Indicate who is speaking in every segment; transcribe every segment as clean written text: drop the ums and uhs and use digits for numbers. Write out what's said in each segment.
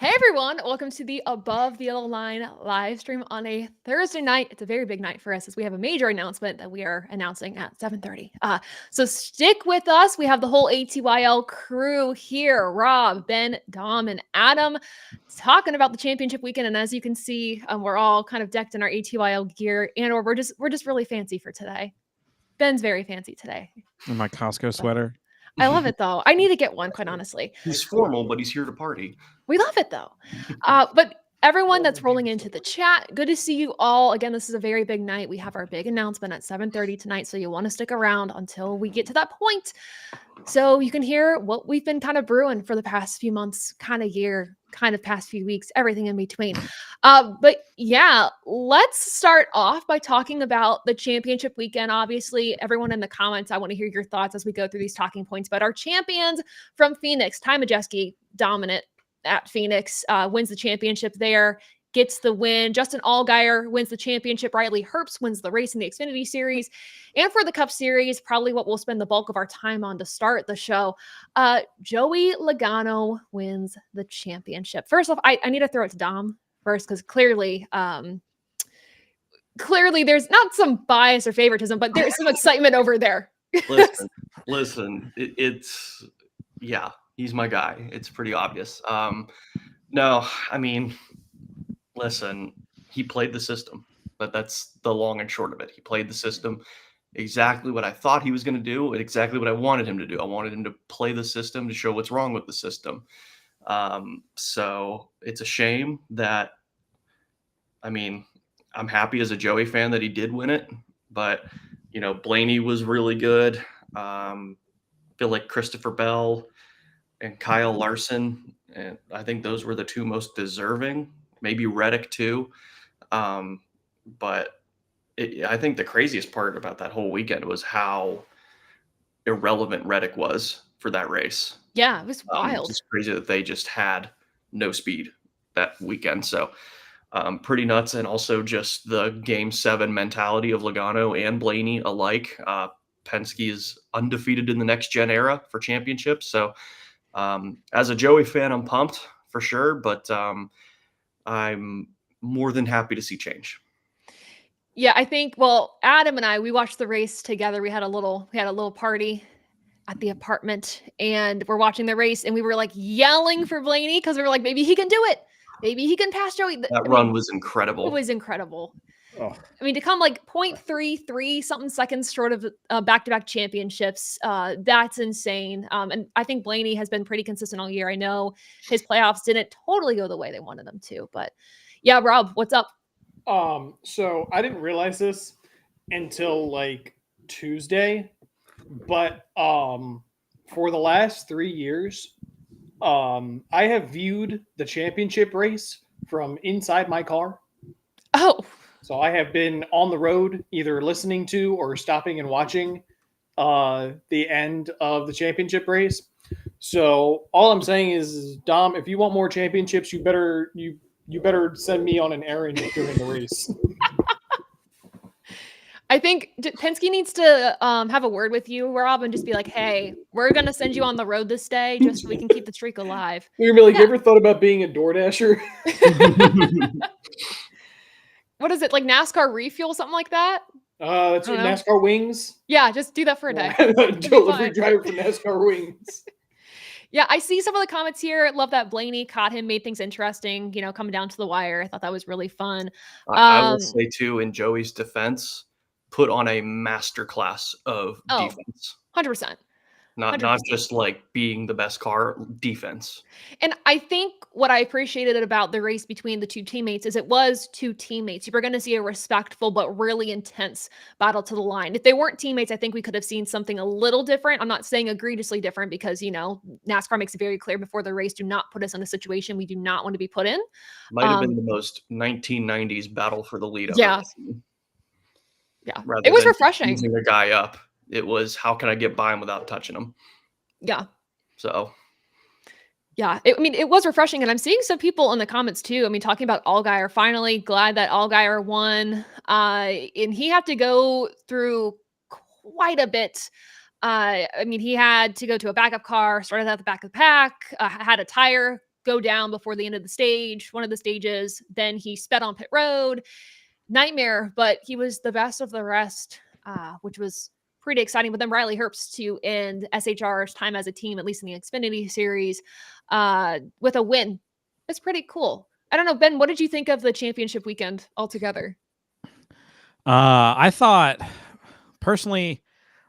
Speaker 1: Hey everyone, welcome to the Above the Yellow Line live stream on a Thursday night. It's a very big night for us as we have a major announcement that we are announcing at 7:30. So stick with us. We have the whole ATYL crew here. Rob, Ben, Dom, and Adam talking about the championship weekend. And as you can see, we're all kind of decked in our ATYL gear, and or we're just really fancy for today. Ben's very fancy today.
Speaker 2: In my Costco sweater.
Speaker 1: I love it though. I need to get one, quite honestly.
Speaker 3: He's formal, but he's here to party.
Speaker 1: We love it though. But everyone that's rolling into the chat, good to see you all. Again, this is a very big night. We have our big announcement at 7:30 tonight, so you want to stick around until we get to that point so you can hear what we've been kind of brewing for the past few months, kind of year, kind of past few weeks, everything in between. But yeah, let's start off by talking about the championship weekend. Obviously, everyone in the comments, I want to hear your thoughts as we go through these talking points. But our champions from Phoenix, Ty Majeski, dominant at Phoenix, wins the championship there, gets the win. Justin Allgaier wins the championship. Riley Herbst wins the race in the Xfinity Series. And for the Cup Series, probably what we'll spend the bulk of our time on to start the show, Joey Logano wins the championship. First off, I need to throw it to Dom first because clearly there's not some bias or favoritism, but there's some excitement over there.
Speaker 3: Listen, yeah, he's my guy. It's pretty obvious. No, I mean, listen, he played the system, but that's the long and short of it. He played the system exactly what I thought he was going to do and exactly what I wanted him to do. I wanted him to play the system to show what's wrong with the system. So it's a shame that, I mean, I'm happy as a Joey fan that he did win it, but, you know, Blaney was really good. Feel like Christopher Bell and Kyle Larson, and I think those were the two most deserving, maybe Reddick too. But I think the craziest part about that whole weekend was how irrelevant Reddick was for that race.
Speaker 1: Yeah, it was wild.
Speaker 3: It's crazy that they just had no speed that weekend. So pretty nuts. And also just the Game 7 mentality of Logano and Blaney alike. Penske is undefeated in the next gen era for championships. So as a Joey fan, I'm pumped for sure, but I'm more than happy to see change.
Speaker 1: Yeah, I think, well, Adam and we watched the race together. We had a little party at the apartment and we're watching the race and we were like yelling for Blaney because we were like, maybe he can do it. Maybe he can pass Joey.
Speaker 3: That run was incredible.
Speaker 1: It was incredible.
Speaker 2: Oh.
Speaker 1: I mean, to come like 0.33 something seconds short of back-to-back championships, that's insane. And I think Blaney has been pretty consistent all year. I know his playoffs didn't totally go the way they wanted them to, but yeah, Rob, what's up?
Speaker 4: So I didn't realize this until like Tuesday, but for the last 3 years, I have viewed the championship race from inside my car.
Speaker 1: Oh.
Speaker 4: So I have been on the road, either listening to or stopping and watching the end of the championship race. So all I'm saying is, Dom, if you want more championships, you better send me on an errand during the race.
Speaker 1: I think Penske needs to have a word with you, Rob, and just be like, hey, we're going to send you on the road this day just so we can keep the streak alive.
Speaker 4: You're going to be like, you ever thought about being a DoorDasher?
Speaker 1: What is it, like NASCAR refuel, something like that?
Speaker 4: That's what NASCAR wings.
Speaker 1: Yeah, just do that for a day.
Speaker 4: Delivery driver for NASCAR wings.
Speaker 1: Yeah, I see some of the comments here. Love that Blaney caught him, made things interesting, you know, coming down to the wire. I thought that was really fun.
Speaker 3: I will say, too, in Joey's defense, put on a masterclass of defense.
Speaker 1: 100%.
Speaker 3: Not just like being the best car, defense.
Speaker 1: And I think what I appreciated about the race between the two teammates is it was two teammates. You were going to see a respectful but really intense battle to the line. If they weren't teammates, I think we could have seen something a little different. I'm not saying egregiously different because, you know, NASCAR makes it very clear before the race, do not put us in a situation we do not want to be put in.
Speaker 3: Might have been the most 1990s battle for the lead.
Speaker 1: Yeah. It was refreshing.
Speaker 3: Using the guy up. It was, how can I get by him without touching him?
Speaker 1: Yeah.
Speaker 3: So.
Speaker 1: Yeah. It was refreshing. And I'm seeing some people in the comments too. I mean, talking about Allgaier, finally glad that Allgaier won. And he had to go through quite a bit. He had to go to a backup car, started at the back of the pack, had a tire go down before the end of the stage, one of the stages. Then he sped on pit road. Nightmare, but he was the best of the rest, which was pretty exciting. But then Riley Herbst to end SHR's time as a team, at least in the Xfinity series, with a win. It's pretty cool. I don't know, Ben, what did you think of the championship weekend altogether?
Speaker 2: I thought, personally,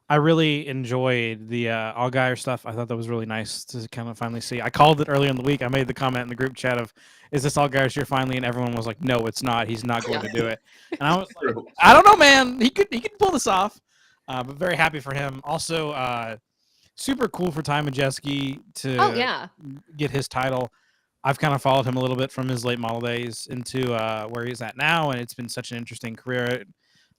Speaker 2: I really enjoyed the Allgaier stuff. I thought that was really nice to kind of finally see. I called it earlier in the week. I made the comment in the group chat of, is this Allgaier's year finally? And everyone was like, no, it's not. He's not going to do it. And I was like, I don't know, man. He could pull this off. But very happy for him. Also, super cool for Ty Majeski to get his title. I've kind of followed him a little bit from his late model days into where he's at now, and it's been such an interesting career.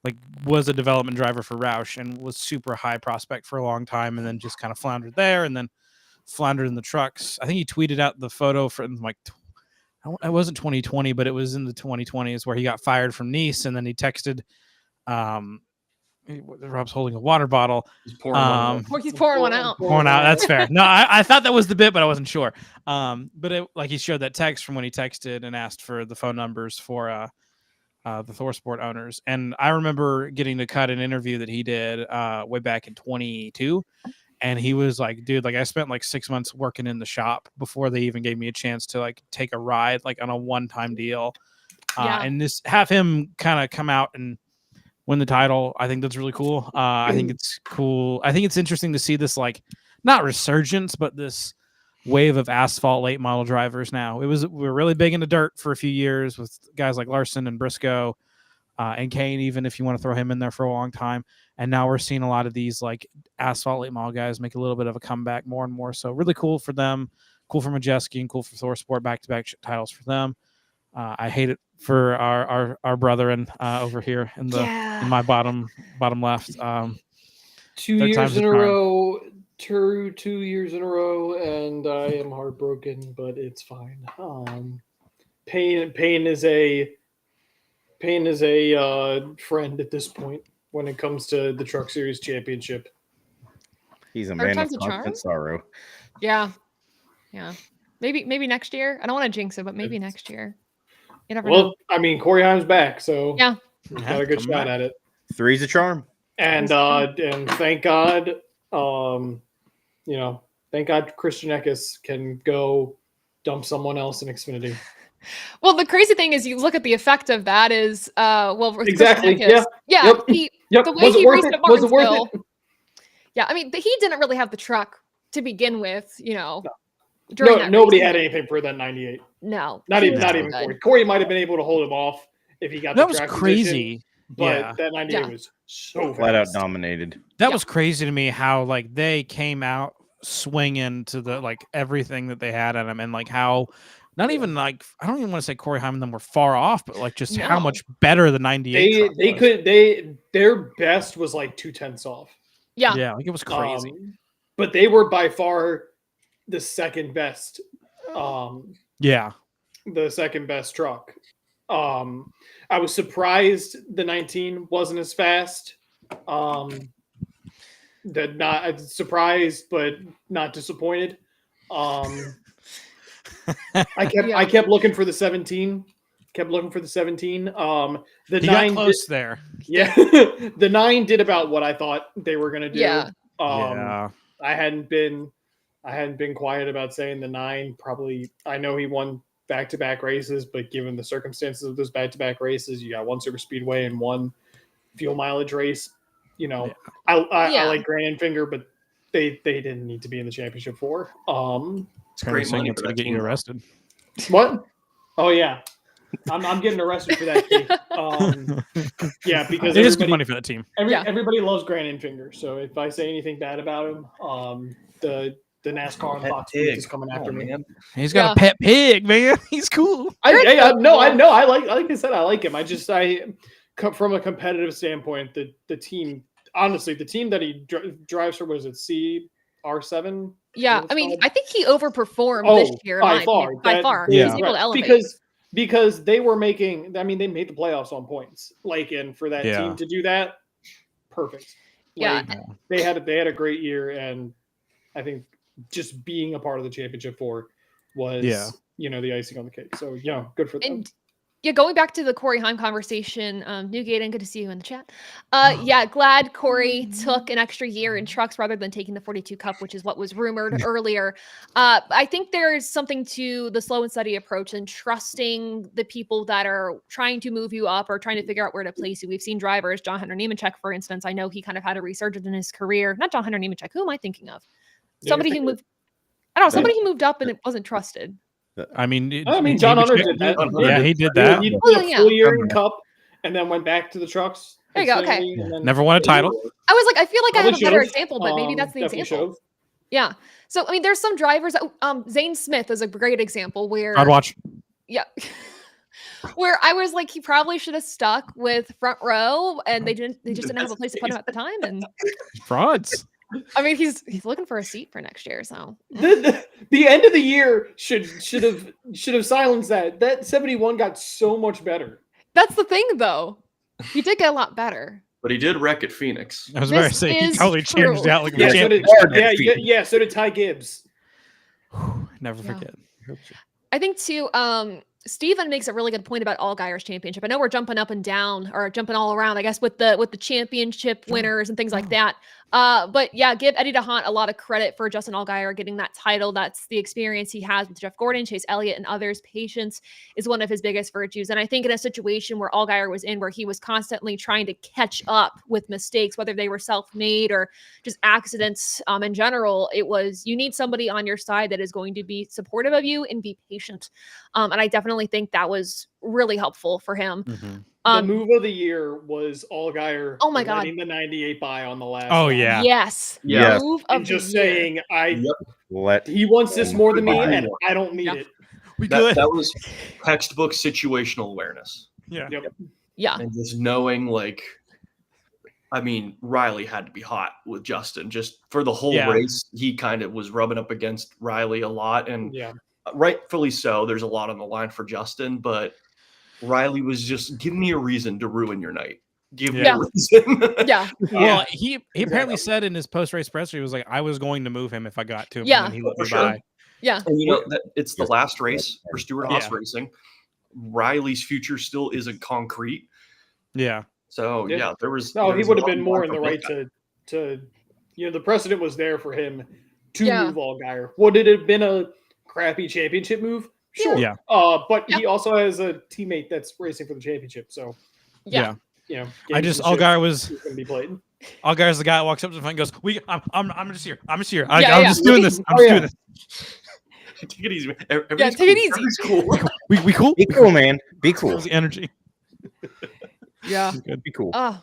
Speaker 2: Like, was a development driver for Roush and was super high prospect for a long time, and then just kind of floundered there, and then floundered in the trucks. I think he tweeted out the photo from like, it wasn't 2020, but it was in the 2020s where he got fired from Nice, and then he texted, Rob's holding a water bottle.
Speaker 3: He's pouring
Speaker 1: He's pouring one out.
Speaker 2: Pouring out. That's fair. No, I thought that was the bit, but I wasn't sure. But he showed that text from when he texted and asked for the phone numbers for the ThorSport owners. And I remember getting to cut an interview that he did way back in 22. And he was like, dude, like I spent like 6 months working in the shop before they even gave me a chance to like take a ride, like on a one-time deal. And this have him kind of come out and win the title. I think that's really cool. I think it's cool. I think it's interesting to see this, like, not resurgence, but this wave of asphalt late model drivers now. We were really big into dirt for a few years with guys like Larson and Briscoe and Kane, even if you want to throw him in there for a long time. And now we're seeing a lot of these like asphalt late model guys make a little bit of a comeback more and more. So really cool for them, cool for Majeski, and cool for ThorSport, back-to-back titles for them. I hate it for our brethren over here in my bottom left.
Speaker 4: 2 years in a row, 2 years in a row, and I am heartbroken, but it's fine. Pain is a friend at this point when it comes to the Truck Series Championship.
Speaker 5: He's a man of constant sorrow.
Speaker 1: Yeah. Maybe next year. I don't want to jinx it, but maybe next year. You never know.
Speaker 4: I mean, Corey Haim's back, so
Speaker 1: got
Speaker 4: a good shot at it.
Speaker 5: 3's a charm.
Speaker 4: And thank God, thank God Christian Eckes can go dump someone else in Xfinity.
Speaker 1: Well, the crazy thing is, you look at the effect of that is,
Speaker 4: exactly.
Speaker 1: Eckes, the way he raced at
Speaker 4: was it worth
Speaker 1: Martinsville.
Speaker 4: it?
Speaker 1: Yeah, I mean, he didn't really have the truck to begin with,
Speaker 4: No. Nobody had anything for that 98.
Speaker 1: No,
Speaker 4: not even Corey. Corey might have been able to hold him off if he got
Speaker 2: that
Speaker 4: the
Speaker 2: was
Speaker 4: track
Speaker 2: crazy.
Speaker 4: Position, but that 98 was so
Speaker 5: flat out
Speaker 4: fast.
Speaker 5: dominated.
Speaker 2: That was crazy to me how like they came out swinging to the like everything that they had on them, and like how not even like I don't even want to say Corey Haim and them were far off, but like just how much better the 98
Speaker 4: their best was like 2/10 off.
Speaker 2: Yeah, like it was crazy.
Speaker 4: But they were by far the second best. The second best truck. I was surprised the 19 wasn't as fast. Not surprised, but not disappointed. I kept looking for the 17. The
Speaker 2: he
Speaker 4: 9
Speaker 2: got close there.
Speaker 4: Yeah, the 9 did about what I thought they were gonna do. I hadn't been quiet about saying the 9. Probably, I know he won back-to-back races, but given the circumstances of those back-to-back races, you got one super speedway and one fuel mileage race. I like Grant Finger, but they didn't need to be in the championship 4.
Speaker 3: It's great money
Speaker 2: to get you arrested.
Speaker 4: What? Oh yeah, I'm getting arrested for that too. Because
Speaker 2: it is good money for that team.
Speaker 4: Everybody loves Grant Finger, so if I say anything bad about him, the NASCAR on Fox is coming after me.
Speaker 2: He's got a pet pig, man. He's cool.
Speaker 4: I like I said, I like him. I from a competitive standpoint, the team, honestly, the team that he drives for, was it CR7?
Speaker 1: Yeah, I mean, I think he overperformed this year by far. He was able to elevate.
Speaker 4: Because they were making, I mean, they made the playoffs on points. And for that team to do that, perfect. They had a great year, and I think just being a part of the championship 4 was the icing on the cake. So good for them.
Speaker 1: And yeah, going back to the Corey Heim conversation, Newgate, good to see you in the chat. Yeah, glad Corey took an extra year in trucks rather than taking the 42 Cup, which is what was rumored earlier. I think there's something to the slow and steady approach and trusting the people that are trying to move you up or trying to figure out where to place you. We've seen drivers, John Hunter Nemechek, for instance. I know he kind of had a resurgence in his career. Not John Hunter Nemechek. Who am I thinking of? Somebody who moved. I don't know. Somebody who moved up and it wasn't trusted.
Speaker 2: I mean,
Speaker 4: John Hunter did that.
Speaker 2: Yeah, he did that.
Speaker 4: He did a full year in Cup and then went back to the trucks.
Speaker 1: There you go. Okay.
Speaker 2: Never won a title.
Speaker 1: I was like, I feel like I have a better example, but maybe that's the example.
Speaker 4: Shove.
Speaker 1: Yeah. So, I mean, there's some drivers. Zane Smith is a great example where.
Speaker 2: I'd watch.
Speaker 1: Yeah. Where I was like, he probably should have stuck with front row, and they just didn't have a place to put him at the time. And
Speaker 2: frauds.
Speaker 1: I mean, he's looking for a seat for next year. So
Speaker 4: the end of the year should have silenced that. That 71 got so much better.
Speaker 1: That's the thing, though. He did get a lot better.
Speaker 3: But he did wreck at Phoenix.
Speaker 2: I was about to say he totally changed out. Like
Speaker 4: so did Ty Gibbs.
Speaker 2: Never forget.
Speaker 1: I think too. Steven makes a really good point about Allgaier's championship. I know we're jumping up and down or jumping all around, I guess, with the championship winners and things like that. But yeah, give Eddie DeHaan a lot of credit for Justin Allgaier getting that title. That's the experience he has with Jeff Gordon, Chase Elliott, and others. Patience is one of his biggest virtues. And I think in a situation where Allgaier was in, where he was constantly trying to catch up with mistakes, whether they were self-made or just accidents in general, you need somebody on your side that is going to be supportive of you and be patient. And I definitely think that was really helpful for him.
Speaker 2: Mm-hmm.
Speaker 4: The move of the year was Allgaier.
Speaker 1: Oh my God!
Speaker 4: Letting the 98 by on the last.
Speaker 2: Oh
Speaker 4: one.
Speaker 2: yeah.
Speaker 1: Yes.
Speaker 5: Yeah.
Speaker 1: Move of
Speaker 4: And just
Speaker 1: the year.
Speaker 4: saying, he wants this more than me, and I don't need it.
Speaker 3: That was textbook situational awareness.
Speaker 2: Yeah.
Speaker 4: Yep.
Speaker 1: Yeah.
Speaker 3: And just knowing, Riley had to be hot with Justin. Just for the whole race, he kind of was rubbing up against Riley a lot, and rightfully so. There's a lot on the line for Justin, but Riley was just, give me a reason to ruin your night. Give me a reason.
Speaker 2: Well, he apparently said in his post-race presser, he was like, I was going to move him if I got to him.
Speaker 1: Yeah.
Speaker 2: And he let me
Speaker 3: sure.
Speaker 2: by.
Speaker 1: Yeah.
Speaker 3: And it's the last race for Stewart Haas Racing. Riley's future still isn't concrete.
Speaker 2: Yeah.
Speaker 3: So there was.
Speaker 4: No,
Speaker 3: there
Speaker 4: he
Speaker 3: was
Speaker 4: would
Speaker 3: a
Speaker 4: have been
Speaker 3: lot
Speaker 4: more in the right to the precedent was there for him to move Allgaier. Would it have been a crappy championship move? Sure.
Speaker 2: Yeah.
Speaker 4: But he also has a teammate that's racing for the championship. So
Speaker 2: Allgaier was
Speaker 4: going to be played.
Speaker 2: Allgaier's the guy that walks up to the front and goes, I'm just here. I'm just here.
Speaker 1: Yeah,
Speaker 2: I'm just doing this. I'm just doing this.
Speaker 3: Take it easy, man.
Speaker 1: Take it easy.
Speaker 3: Everything's cool.
Speaker 2: We cool?
Speaker 5: Be cool, man. Be cool.
Speaker 2: The energy.
Speaker 1: Yeah.
Speaker 5: Be cool.
Speaker 1: Oh,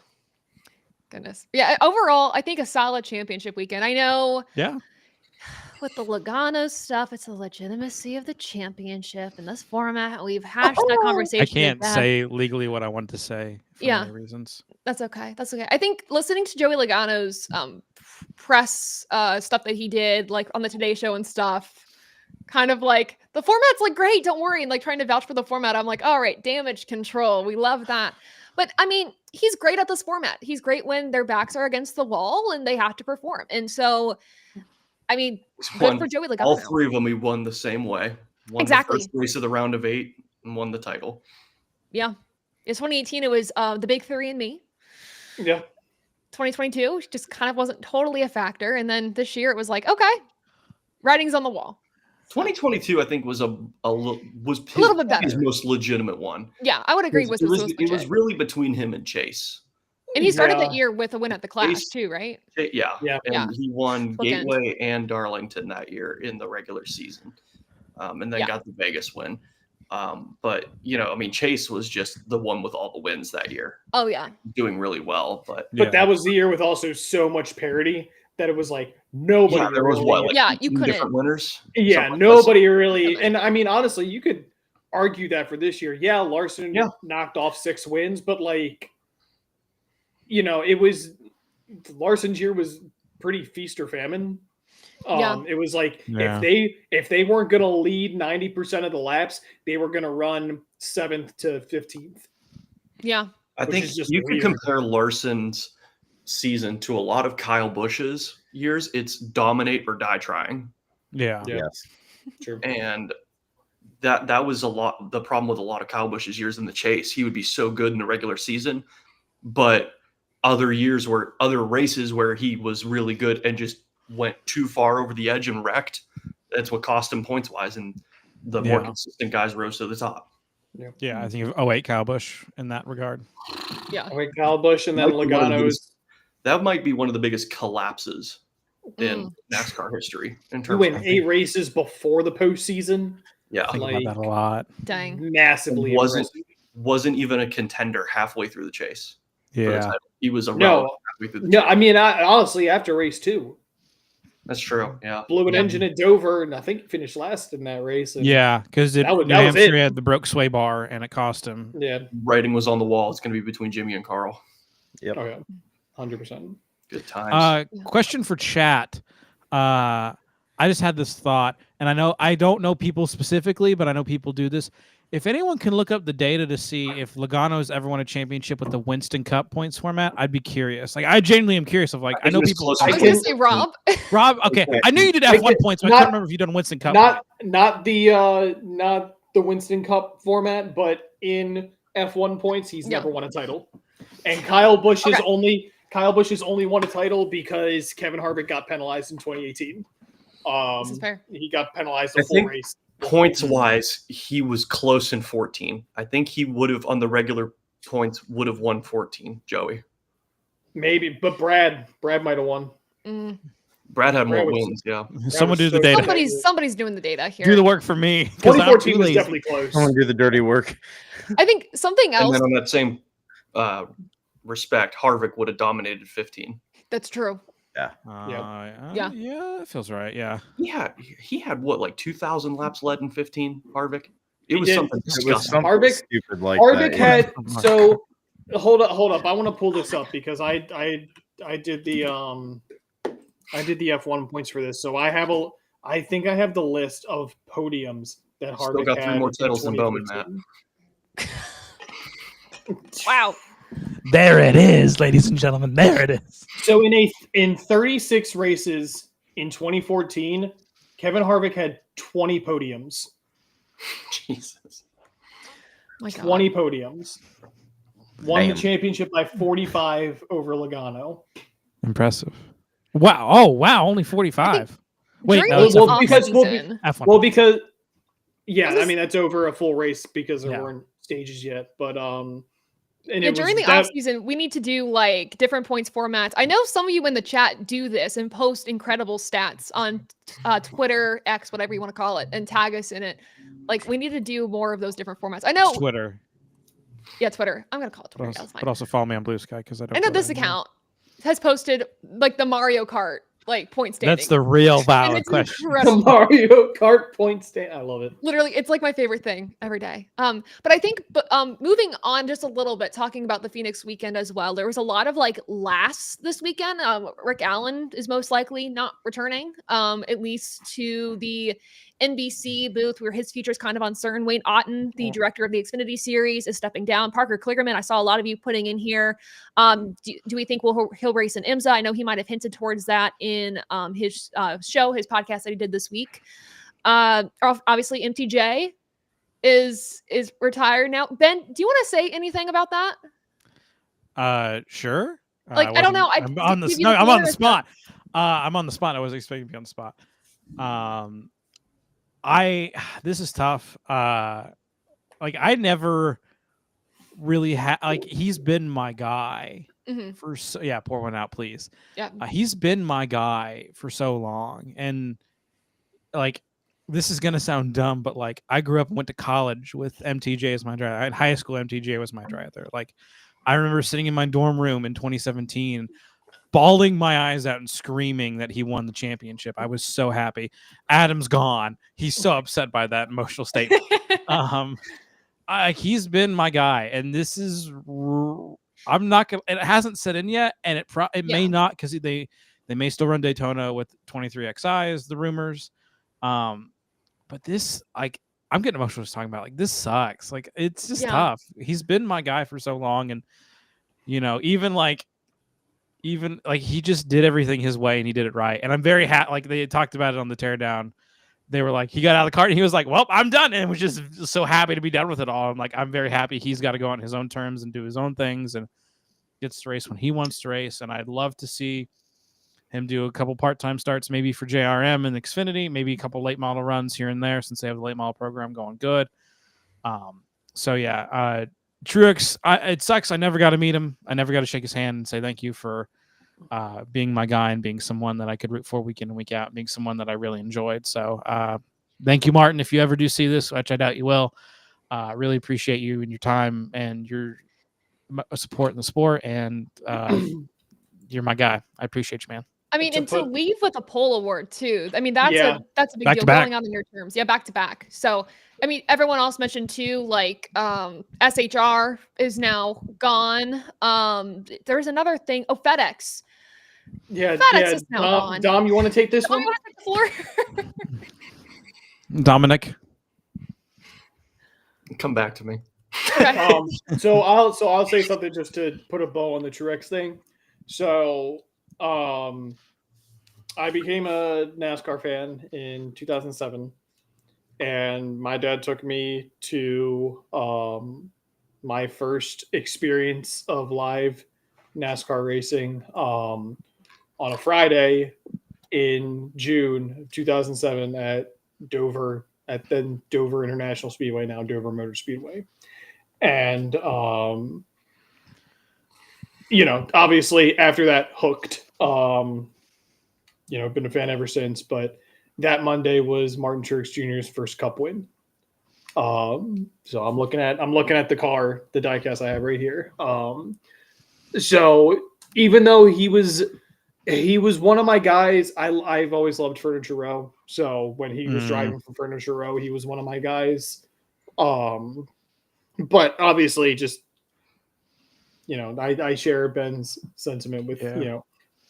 Speaker 1: goodness. Yeah. Overall, I think a solid championship weekend. I know.
Speaker 2: Yeah.
Speaker 1: With the Logano stuff, it's the legitimacy of the championship in this format. We've hashed that conversation.
Speaker 2: I can't say legally what I want to say for many reasons.
Speaker 1: That's okay. That's okay. I think listening to Joey Logano's press stuff that he did, like on the Today Show and stuff, kind of like the format's like great, don't worry, and like trying to vouch for the format. I'm like, all right, damage control. We love that. But I mean, he's great at this format. He's great when their backs are against the wall and they have to perform. And so, I mean, good for Joey Logano.
Speaker 3: All three of them, he won the same way. Won the first race of the round of 8 and won the title.
Speaker 1: Yeah. It's 2018. It was the big 3 and me.
Speaker 4: Yeah.
Speaker 1: 2022 just kind of wasn't totally a factor. And then this year it was like, okay, writing's on the wall.
Speaker 3: 2022, I think, was a little bit better. His most legitimate one.
Speaker 1: Yeah, I would agree with this.
Speaker 3: It was really between him and Chase.
Speaker 1: And he started that year with a win at the Clash too, right?
Speaker 3: Yeah. And he won Gateway and Darlington that year in the regular season, and then got the Vegas win. But Chase was just the one with all the wins that year.
Speaker 1: Oh yeah,
Speaker 3: doing really well. But
Speaker 4: that was the year with also so much parity that it was like nobody.
Speaker 3: Yeah, there was
Speaker 1: you couldn't
Speaker 3: different winners.
Speaker 4: Yeah, nobody really. And I mean, honestly, you could argue that for this year. Yeah, Larson knocked off 6 wins, but it was Larson's year was pretty feast or famine. It was like if they weren't going to lead 90% of the laps, they were going to run 7th to 15th.
Speaker 1: Yeah,
Speaker 3: I think you could compare Larson's season to a lot of Kyle Busch's years. It's dominate or die trying.
Speaker 2: Yeah.
Speaker 4: Yes. True.
Speaker 3: And that was the problem with a lot of Kyle Busch's years in the chase. He would be so good in the regular season, but other races where he was really good and just went too far over the edge and wrecked. That's what cost him points wise, and the more consistent guys rose to the top.
Speaker 2: Yeah, I think of 08 Kyle Busch in that regard.
Speaker 1: Yeah.
Speaker 4: Wait, Kyle Busch and then Logano's.
Speaker 3: That might be one of the biggest collapses in NASCAR history. In
Speaker 4: You
Speaker 3: terms
Speaker 4: win
Speaker 3: of
Speaker 4: 8 races before the postseason.
Speaker 3: Yeah,
Speaker 2: I think about that a lot.
Speaker 1: Dang.
Speaker 4: Massively
Speaker 3: wasn't even a contender halfway through the chase.
Speaker 2: Yeah,
Speaker 3: he was a halfway through the chase.
Speaker 4: I mean, honestly, after race 2,
Speaker 3: that's true. Yeah,
Speaker 4: blew an engine at Dover, and I think he finished last in that race. And
Speaker 2: because New Hampshire had the broke sway bar, and it cost him.
Speaker 4: Yeah,
Speaker 3: writing was on the wall. It's going to be between Jimmy and Carl.
Speaker 5: Yep.
Speaker 4: Oh, yeah. 100%.
Speaker 3: Good times.
Speaker 2: Question for chat. I just had this thought, and I don't know people specifically, but I know people do this. If anyone can look up the data to see if Logano's ever won a championship with the Winston Cup points format, I'd be curious. Like, I genuinely am curious. I know people.
Speaker 1: I was going to say Rob.
Speaker 2: Rob, okay. I knew you did F1 points, but I can't remember if you've done Winston Cup.
Speaker 4: Not the Winston Cup format, but in F1 points, he's never won a title. And Kyle Busch has only won a title because Kevin Harvick got penalized in 2018.
Speaker 1: This is fair.
Speaker 4: He got penalized a full race.
Speaker 3: Points wise, he was close in 14. I think he would have on the regular points would have won 14. Joey,
Speaker 4: maybe, but Brad might have won.
Speaker 3: Brad had more wins. Yeah,
Speaker 2: someone do the data.
Speaker 1: Somebody's doing the data here.
Speaker 2: Do the work for me.
Speaker 4: 2014 was definitely close.
Speaker 5: Someone do the dirty work.
Speaker 1: I think something else.
Speaker 3: And then on that same respect, Harvick would have dominated 15.
Speaker 1: That's true.
Speaker 5: Yeah.
Speaker 2: Yeah, that feels right. Yeah.
Speaker 3: He had what, like 2,000 laps led in 15, Harvick?
Speaker 4: It was
Speaker 3: something disgusting.
Speaker 4: Harvick,
Speaker 5: stupid like
Speaker 4: Harvick
Speaker 5: that.
Speaker 4: had so hold up. I want to pull this up because I did the F1 points for this. So I think I have the list of podiums that Harvick
Speaker 3: still got
Speaker 4: had
Speaker 3: 3 more titles than Bowman, Matt.
Speaker 1: Wow.
Speaker 2: There it is, ladies and gentlemen. There it is.
Speaker 4: So in 36 races in 2014, Kevin Harvick had 20 podiums.
Speaker 3: Jesus.
Speaker 1: My God.
Speaker 4: 20 podiums. Won the championship by 45 over Logano.
Speaker 2: Impressive. Wow. Oh, wow. Only 45. Wait, no,
Speaker 4: because
Speaker 2: F1.
Speaker 4: I mean that's over a full race because there weren't stages yet. But
Speaker 1: during the off season, we need to do like different points formats. I know some of you in the chat do this and post incredible stats on Twitter, X, whatever you want to call it, and tag us in it. Like we need to do more of those different formats. I know
Speaker 2: Twitter.
Speaker 1: Yeah, Twitter. I'm gonna call it Twitter.
Speaker 2: But also follow me on Blue Sky because I
Speaker 1: know this account has posted like the Mario Kart point standing.
Speaker 2: That's the real valid question.
Speaker 4: The Mario Kart point stand. I love it.
Speaker 1: Literally, it's like my favorite thing every day. But I think, moving on just a little bit, talking about the Phoenix weekend as well. There was a lot of lasts this weekend. Rick Allen is most likely not returning, at least to the NBC booth where his future is kind of uncertain. Wayne Otten, the director of the Xfinity series, is stepping down. Parker Kligerman, I saw a lot of you putting in here. Do we think he'll race in IMSA? I know he might have hinted towards that in his podcast that he did this week. Obviously, MTJ is retired now. Ben, do you want to say anything about that?
Speaker 2: Sure.
Speaker 1: I don't know.
Speaker 2: I'm on the spot. I'm on the spot. I wasn't expecting to be on the spot. This is tough. I never really had he's been my guy for pour one out, please.
Speaker 1: Yeah.
Speaker 2: He's been my guy for so long, and this is gonna sound dumb, but I grew up and went to college with MTJ as my driver. In high school, MTJ was my driver. I remember sitting in my dorm room in 2017. Bawling my eyes out and screaming that he won the championship. I was so happy. Adam's gone. He's so upset by that emotional statement. He's been my guy, and this is. I'm not gonna. It hasn't set in yet, and it may not because they may still run Daytona with 23XI is the rumors. But this I'm getting emotional just talking about this sucks. It's just tough. He's been my guy for so long, and even he just did everything his way and he did it right. And I'm very happy. They talked about it on the teardown they were like, he got out of the cart and he was like, well, I'm done. And was just so happy to be done with it all. I'm like, I'm very happy he's got to go on his own terms and do his own things and gets to race when he wants to race. And I'd love to see him do a couple part-time starts, maybe for JRM and Xfinity, maybe a couple late model runs here and there since they have the late model program going good. So yeah, Truex, it sucks. I never got to meet him. I never got to shake his hand and say thank you for being my guy and being someone that I could root for week in and week out, being someone that I really enjoyed. So thank you, Martin. If you ever do see this, which I doubt you will, really appreciate you and your time and your support in the sport. And you're my guy. I appreciate you, man.
Speaker 1: I mean, and to leave with a pole award too. I mean, that's a big
Speaker 2: Back
Speaker 1: deal
Speaker 2: to back.
Speaker 1: going on in your terms. Yeah, back to back. So, I mean, everyone else mentioned too, like SHR is now gone. There's another thing. Oh, FedEx.
Speaker 4: Yeah,
Speaker 1: FedEx is now gone.
Speaker 4: Dom, you want to take this one?
Speaker 1: You want to take the floor?
Speaker 2: Dominic.
Speaker 3: Come back to me.
Speaker 1: Okay.
Speaker 4: So I'll say something just to put a bow on the Truex thing. So I became a NASCAR fan in 2007, and my dad took me to my first experience of live NASCAR racing on a Friday in June of 2007 at Dover, at then Dover International Speedway, now Dover Motor Speedway. And, obviously after that, hooked. Been a fan ever since. But that Monday was Martin Truex Jr.'s first Cup win. So I'm looking at the car, the diecast I have right here. So even though he was one of my guys, I've always loved Furniture Row. So when he was driving for Furniture Row, he was one of my guys. But obviously, just I share Ben's sentiment with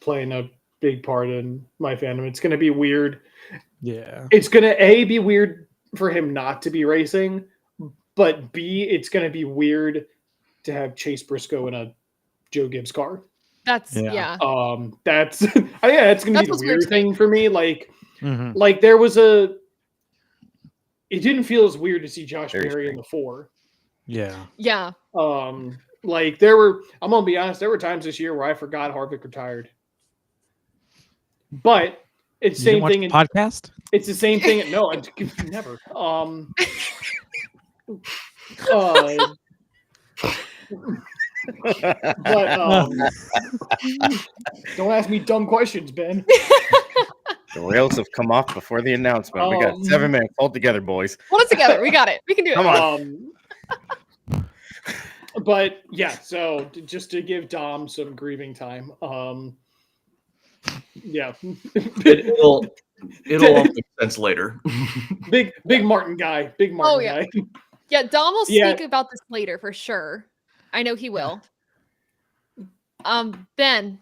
Speaker 4: playing a big part in my fandom. It's going to be weird.
Speaker 2: Yeah,
Speaker 4: it's going to be weird for him not to be racing, but B, it's going to be weird to have Chase Briscoe in a Joe Gibbs car.
Speaker 1: That's
Speaker 4: it's going to be the weird thing for me. Like there was it didn't feel as weird to see Josh Berry in the 4.
Speaker 2: Yeah.
Speaker 4: I'm gonna be honest, there were times this year where I forgot Harvick retired. But it's the same thing in
Speaker 2: podcast.
Speaker 4: It's the same thing. No, I never. But don't ask me dumb questions, Ben.
Speaker 5: The rails have come off before the announcement. We got 7 minutes. Hold together, boys.
Speaker 1: Hold it together. We got it. We can do it.
Speaker 5: Come on.
Speaker 4: But yeah, so just to give Dom some grieving time.
Speaker 3: It'll all make sense later.
Speaker 4: Big Martin guy. Big Martin guy.
Speaker 1: Yeah, Dom will speak about this later for sure. I know he will. Ben.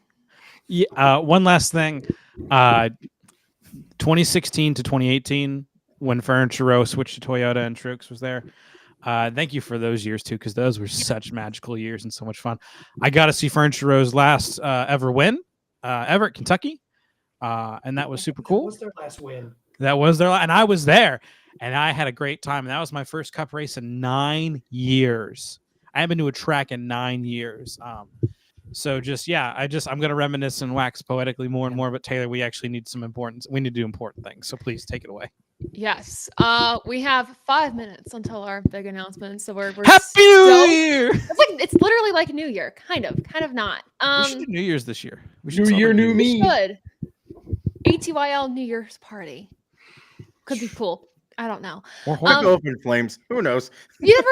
Speaker 2: Yeah. One last thing. 2016 to 2018, when Furniture Row switched to Toyota and Truex was there. Thank you for those years too, because those were such magical years and so much fun. I got to see Furniture Row's last ever win, ever at Kentucky, and that was super cool.
Speaker 4: That was their last win.
Speaker 2: That was their, and I was there, and I had a great time. And that was my first Cup race in 9 years. I haven't been to a track in 9 years. So I'm going to reminisce and wax poetically more and more. But Taylor, we actually need we need to do important things. So please take it away.
Speaker 1: Yes. We have 5 minutes until our big announcement. So we're
Speaker 2: Happy New Year.
Speaker 1: It's literally like New Year, kind of not.
Speaker 2: We should do New Year's this year.
Speaker 4: New Year, new me.
Speaker 1: We should. ATYL New Year's party could be cool. I don't know.
Speaker 5: Or open flames. Who knows?
Speaker 1: You never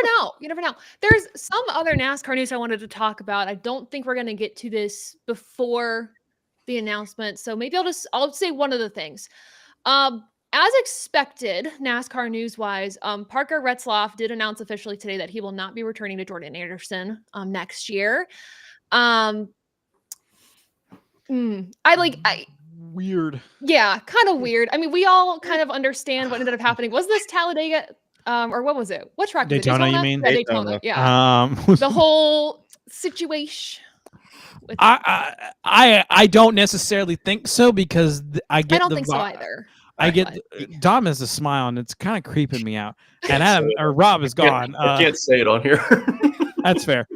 Speaker 1: know. There's some other NASCAR news I wanted to talk about. I don't think we're going to get to this before the announcement. So maybe I'll say one of the things. As expected, NASCAR news-wise, Parker Retzlaff did announce officially today that he will not be returning to Jordan Anderson next year.
Speaker 2: Weird.
Speaker 1: Yeah, kind of weird. I mean, we all kind of understand what ended up happening. Was this Talladega, or what was it? What track?
Speaker 2: Daytona, you mean?
Speaker 1: Yeah, Daytona. Yeah. The whole situation.
Speaker 2: I don't necessarily think so, because I don't think so
Speaker 1: either.
Speaker 2: I get Dom has a smile and it's kind of creeping me out. And Adam or Rob is gone.
Speaker 3: I can't say it on here.
Speaker 2: That's fair.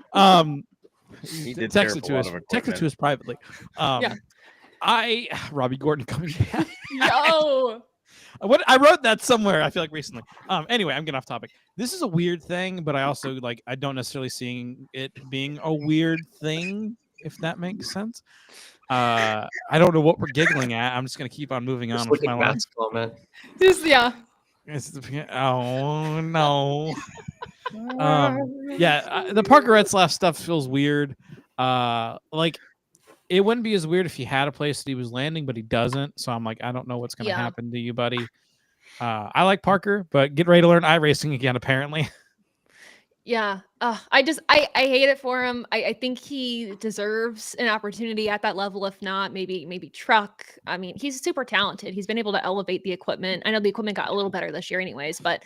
Speaker 5: He did
Speaker 2: Text
Speaker 5: tear
Speaker 2: it
Speaker 5: up a
Speaker 2: to
Speaker 5: lot
Speaker 2: us.
Speaker 5: of
Speaker 2: Text it to
Speaker 5: equipment.
Speaker 2: us privately. Robbie Gordon coming back.
Speaker 1: Yo.
Speaker 2: What I wrote that somewhere, I feel like recently. Anyway, I'm getting off topic. This is a weird thing, but I also I don't necessarily seeing it being a weird thing, if that makes sense. I don't know what we're giggling at. I'm just gonna keep on moving on with my life.
Speaker 3: Matt's comment.
Speaker 2: Oh no. The Parker Retzlaff stuff feels weird. It wouldn't be as weird if he had a place that he was landing, but he doesn't. So I'm like, I don't know what's going to happen to you, buddy. I like Parker, but get ready to learn iRacing again, apparently.
Speaker 1: Yeah. I hate it for him. I think he deserves an opportunity at that level. If not, maybe truck. I mean, he's super talented. He's been able to elevate the equipment. I know the equipment got a little better this year anyways, but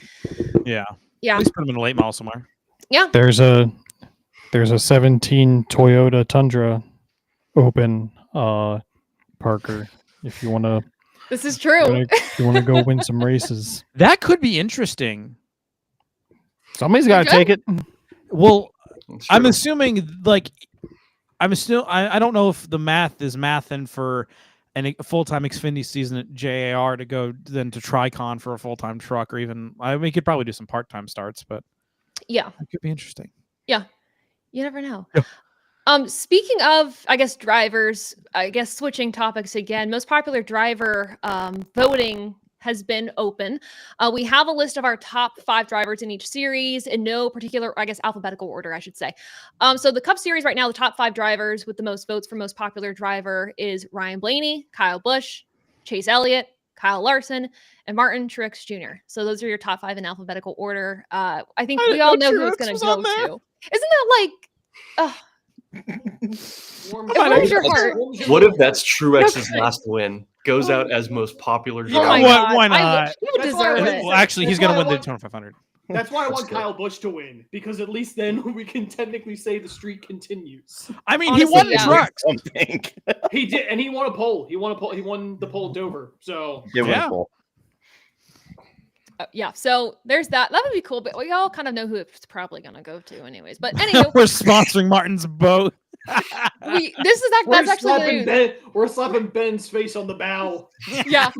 Speaker 2: yeah.
Speaker 1: Yeah.
Speaker 2: At least put him in a late model somewhere.
Speaker 1: Yeah.
Speaker 4: There's a 17 Toyota Tundra open, Parker, if you want to.
Speaker 1: This is true.
Speaker 4: If you want to go win some races.
Speaker 2: That could be interesting.
Speaker 4: Somebody's got to take it.
Speaker 2: Well, I'm assuming I don't know if the math is mathing for a full-time Xfinity season at JAR to go then to Tricon for a full-time truck, or even we could probably do some part-time starts, but
Speaker 1: yeah,
Speaker 2: it could be interesting.
Speaker 1: Yeah, you never know.
Speaker 2: Yeah.
Speaker 1: Speaking of, I guess, drivers, switching topics again, most popular driver voting has been open. We have a list of our top 5 drivers in each series in no particular, alphabetical order, I should say. So the Cup Series right now, the top 5 drivers with the most votes for most popular driver is Ryan Blaney, Kyle Busch, Chase Elliott, Kyle Larson, and Martin Truex Jr. So those are your top 5 in alphabetical order. I think we all know who it's going to go to. Isn't that warms your heart?
Speaker 3: What if that's Truex's last win? Goes out as most popular driver.
Speaker 1: Oh my God.
Speaker 2: Why not?
Speaker 1: He would deserve it.
Speaker 2: Well, actually, he's going to win the Daytona 500.
Speaker 4: That's why I want Kyle Busch to win, because at least then we can technically say the streak continues.
Speaker 2: I mean,
Speaker 1: Honestly,
Speaker 2: he won
Speaker 1: yeah.
Speaker 2: trucks.
Speaker 4: He did, and he won a pole. He won the pole at Dover. So
Speaker 2: Yeah.
Speaker 1: Yeah, so there's that. That would be cool, but we all kind of know who it's probably going to go to anyways. But anyway,
Speaker 2: We're sponsoring Martin's boat.
Speaker 1: That's actually the news.
Speaker 4: We're slapping Ben's face on the bow.
Speaker 1: Yeah.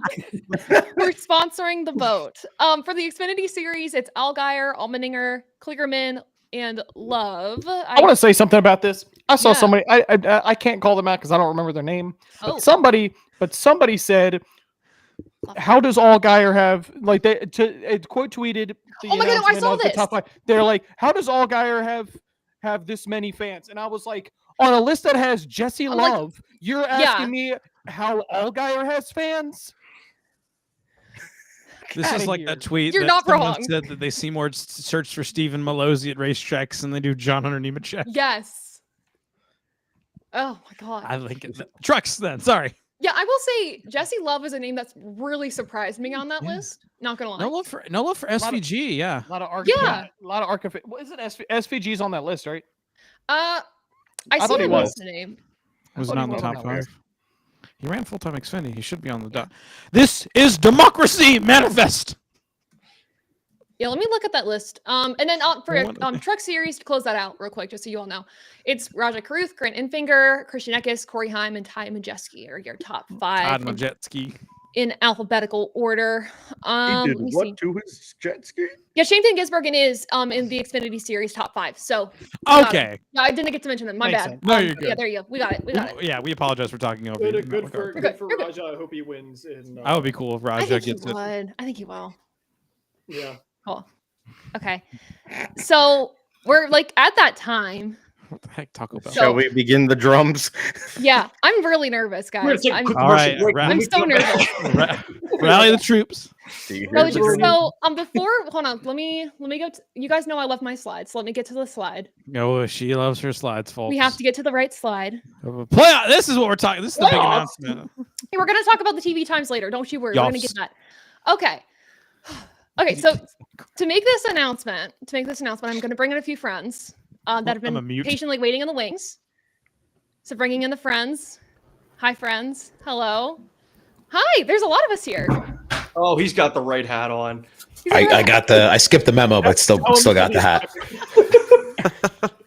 Speaker 1: We're sponsoring the boat. For the Xfinity series, it's Allgaier, Allmendinger, Kligerman, and Love.
Speaker 4: I want to say something about this. I saw
Speaker 1: Yeah.
Speaker 4: somebody. I can't call them out because I don't remember their name.
Speaker 1: Oh.
Speaker 4: But somebody said, "How does Allgaier have quote tweeted?" The
Speaker 1: Oh my God, I
Speaker 4: announcement
Speaker 1: saw
Speaker 4: of the
Speaker 1: this.
Speaker 4: top 5. They're like, "How does Allgaier have this many fans?" And I was like, on a list that has Jesse
Speaker 1: I'm like,
Speaker 4: Love, you're asking me how Allgaier has fans?
Speaker 2: This is like that tweet.
Speaker 1: You're
Speaker 2: that
Speaker 1: not
Speaker 2: someone
Speaker 1: wrong.
Speaker 2: Said that they see more search for Stephen Malozzi at racetracks than they do John Hunter Nemechek.
Speaker 1: Yes. Oh my God.
Speaker 2: I think trucks. Then sorry.
Speaker 1: Yeah, I will say Jesse Love is a name that's really surprised me on that list. Not gonna lie.
Speaker 2: No love for SVG. Yeah.
Speaker 4: A lot of What is it? SVG's on that list, right?
Speaker 1: I see
Speaker 4: thought he
Speaker 1: him
Speaker 4: was.
Speaker 1: as the name.
Speaker 2: Was
Speaker 4: thought
Speaker 2: not
Speaker 4: he
Speaker 2: in the
Speaker 4: was on
Speaker 2: top
Speaker 4: that
Speaker 2: 5.
Speaker 4: list.
Speaker 2: He ran full-time Xfinity. He should be on the dot. This is democracy manifest.
Speaker 1: Yeah, let me look at that list. And then for
Speaker 2: What-
Speaker 1: Truck Series, to close that out real quick, just so you all know, it's Rajah Caruth, Grant Enfinger, Christian Eckes, Corey Heim, and Ty Majeski are your top 5
Speaker 2: Todd Majeski.
Speaker 1: in alphabetical order. Let me see.
Speaker 5: to his jet ski?
Speaker 1: Yeah, Shane Gisbergen is in the Xfinity Series top 5. So we got it.
Speaker 2: Okay.
Speaker 1: Yeah, I didn't get to mention it. My
Speaker 4: Makes
Speaker 1: bad.
Speaker 4: sense.
Speaker 2: No, you're
Speaker 1: Yeah,
Speaker 2: good.
Speaker 1: there you go. We got it. We got it.
Speaker 2: Yeah, we apologize for talking over you. in that
Speaker 4: Good
Speaker 2: regard.
Speaker 4: for
Speaker 1: You're good.
Speaker 4: Rajah. I hope he wins.
Speaker 2: That would be cool if
Speaker 1: I
Speaker 2: Rajah
Speaker 1: think he
Speaker 2: gets it.
Speaker 1: would. I think he will.
Speaker 4: Yeah.
Speaker 1: Cool. Okay. So we're at that time.
Speaker 2: What the heck, Taco Bell?
Speaker 1: So-
Speaker 5: Shall we begin the drums?
Speaker 1: Yeah, I'm really nervous, guys. I'm
Speaker 2: All right,
Speaker 1: I'm so nervous.
Speaker 2: Rally the troops.
Speaker 5: Do you hear
Speaker 1: Really,
Speaker 5: the
Speaker 1: just
Speaker 5: drum?
Speaker 1: so before, hold on, let me go. You guys know I love my slides, so let me get to the slide.
Speaker 2: Oh, she loves her slides, folks.
Speaker 1: We have to get to the right slide.
Speaker 2: Playoff. This is what we're talking. This is the big
Speaker 4: Playoffs?
Speaker 2: announcement.
Speaker 1: Hey, we're gonna talk about the TV times later. Don't you worry. We're gonna
Speaker 2: Yoffs.
Speaker 1: get that. Okay. Okay. So to make this announcement, I'm gonna bring in a few friends that have
Speaker 2: I'm a
Speaker 1: been
Speaker 2: mute.
Speaker 1: patiently waiting in the wings. So bringing in the friends. Hi, friends. Hello. Hi. There's a lot of us here.
Speaker 3: Oh, he's got the right hat on.
Speaker 5: I skipped the memo, but still got the hat.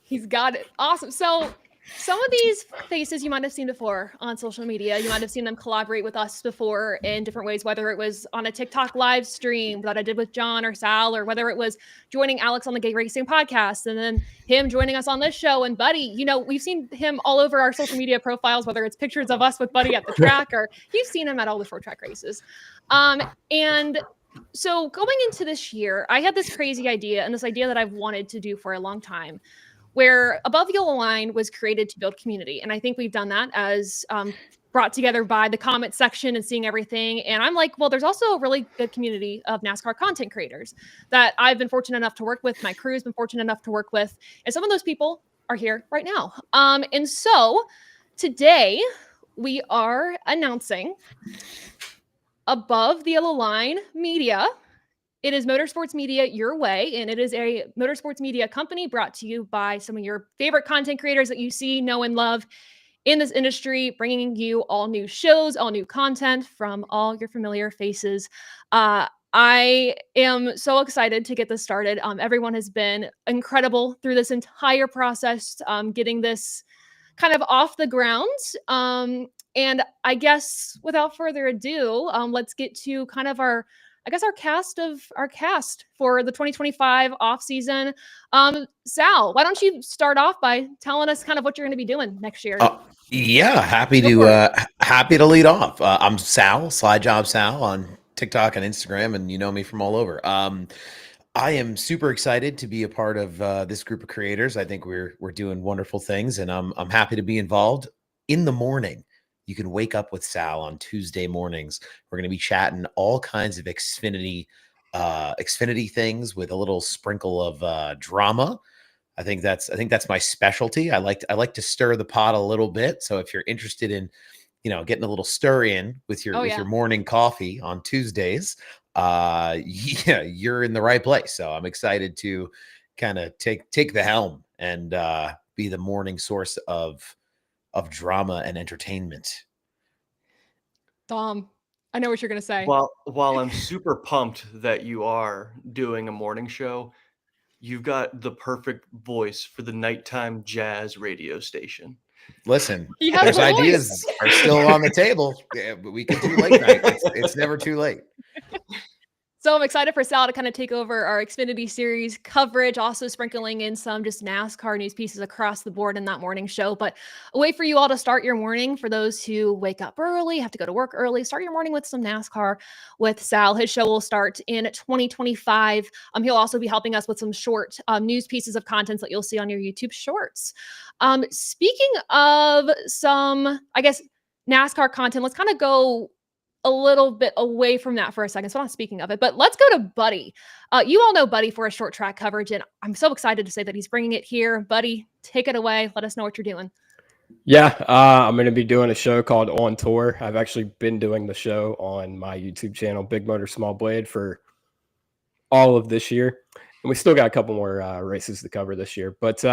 Speaker 1: He's got it. Awesome. So some of these faces you might have seen before on social media. You might have seen them collaborate with us before in different ways, whether it was on a TikTok live stream that I did with John or Sal, or whether it was joining Alex on the Gay Racing podcast and then him joining us on this show. And Buddy, we've seen him all over our social media profiles, whether it's pictures of us with Buddy at the track or you've seen him at all the short track races. And so going into this year, I had this crazy idea and this idea that I've wanted to do for a long time, where Above the Yellow Line was created to build community. And I think we've done that as brought together by the comment section and seeing everything. And I'm like, well, there's also a really good community of NASCAR content creators that I've been fortunate enough to work with. My crew's been fortunate enough to work with. And some of those people are here right now. And so today we are announcing Above the Yellow Line Media. It is motorsports media your way, and it is a motorsports media company brought to you by some of your favorite content creators that you see, know, and love in this industry, bringing you all new shows, all new content from all your familiar faces. I am so excited to get this started. Everyone has been incredible through this entire process, getting this kind of off the ground. And I guess without further ado, let's get to kind of our cast for the 2025 off season. Sal, why don't you start off by telling us kind of what you're going to be doing next year?
Speaker 5: Yeah, happy to lead off. I'm Sal, Slide Job Sal on TikTok and Instagram, and you know me from all over. I am super excited to be a part of this group of creators. I think we're doing wonderful things, and I'm happy to be involved. In the morning, you can wake up with Sal on Tuesday mornings. We're going to be chatting all kinds of Xfinity things with a little sprinkle of drama. I think that's my specialty. I like to stir the pot a little bit. So if you're interested in, getting a little stir in with your morning coffee on Tuesdays, yeah, you're in the right place. So I'm excited to kind of take the helm and be the morning source of drama and entertainment.
Speaker 1: Dom, I know what you're going to say.
Speaker 3: While I'm super pumped that you are doing a morning show, you've got the perfect voice for the nighttime jazz radio station.
Speaker 5: Listen, those ideas are still on the table. Yeah, but we can do late night. It's never too late.
Speaker 1: So I'm excited for Sal to kind of take over our Xfinity series coverage, also sprinkling in some just NASCAR news pieces across the board in that morning show. But a way for you all to start your morning, for those who wake up early, have to go to work early, start your morning with some NASCAR with Sal. His show will start in 2025. He'll also be helping us with some short news pieces of content that you'll see on your YouTube shorts. Speaking of some, I guess, NASCAR content, let's kind of go a little bit away from that for a second. So I'm not speaking of it, but let's go to Buddy. You all know Buddy for a short track coverage, and I'm so excited to say that he's bringing it here. Buddy, take it away. Let us know what you're doing.
Speaker 6: Yeah, I'm going to be doing a show called On Tour. I've actually been doing the show on my YouTube channel, Big Motor Small Blade, for all of this year. And we still got a couple more races to cover this year. But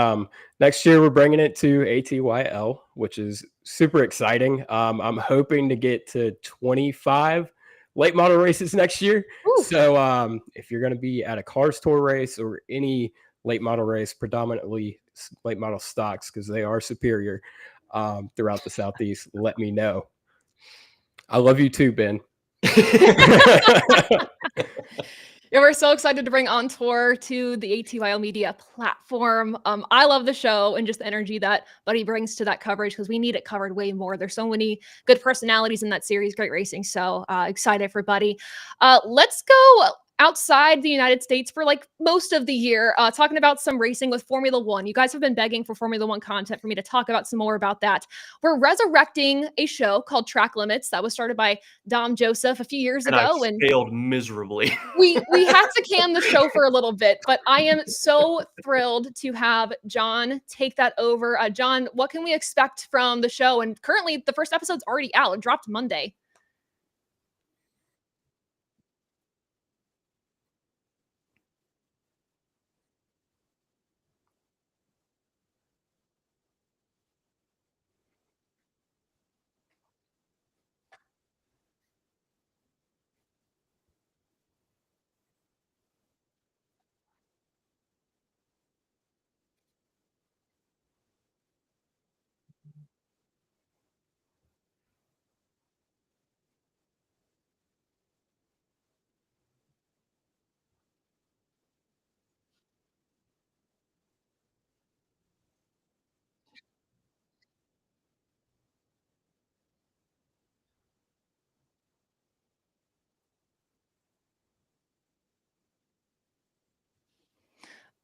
Speaker 6: next year, we're bringing it to ATYL, which is super exciting. I'm hoping to get to 25 late model races next year.
Speaker 1: Ooh.
Speaker 6: So if you're going to be at a Cars Tour race or any late model race, predominantly late model stocks, because they are superior throughout the Southeast, let me know. I love you too, Ben.
Speaker 1: Yeah, we're so excited to bring On Tour to the ATYL Media platform. I love the show and just the energy that Buddy brings to that coverage, because we need it covered way more. There's so many good personalities in that series, great racing. So excited for Buddy. Let's go outside the United States for like most of the year, talking about some racing with Formula One. You guys have been begging for Formula One content for me to talk about some more about that. We're resurrecting a show called Track Limits that was started by Dom Joseph a few years ago.
Speaker 3: And failed miserably.
Speaker 1: We had to can the show for a little bit, but I am so thrilled to have John take that over. John, what can we expect from the show? And currently the first episode's already out. It dropped Monday.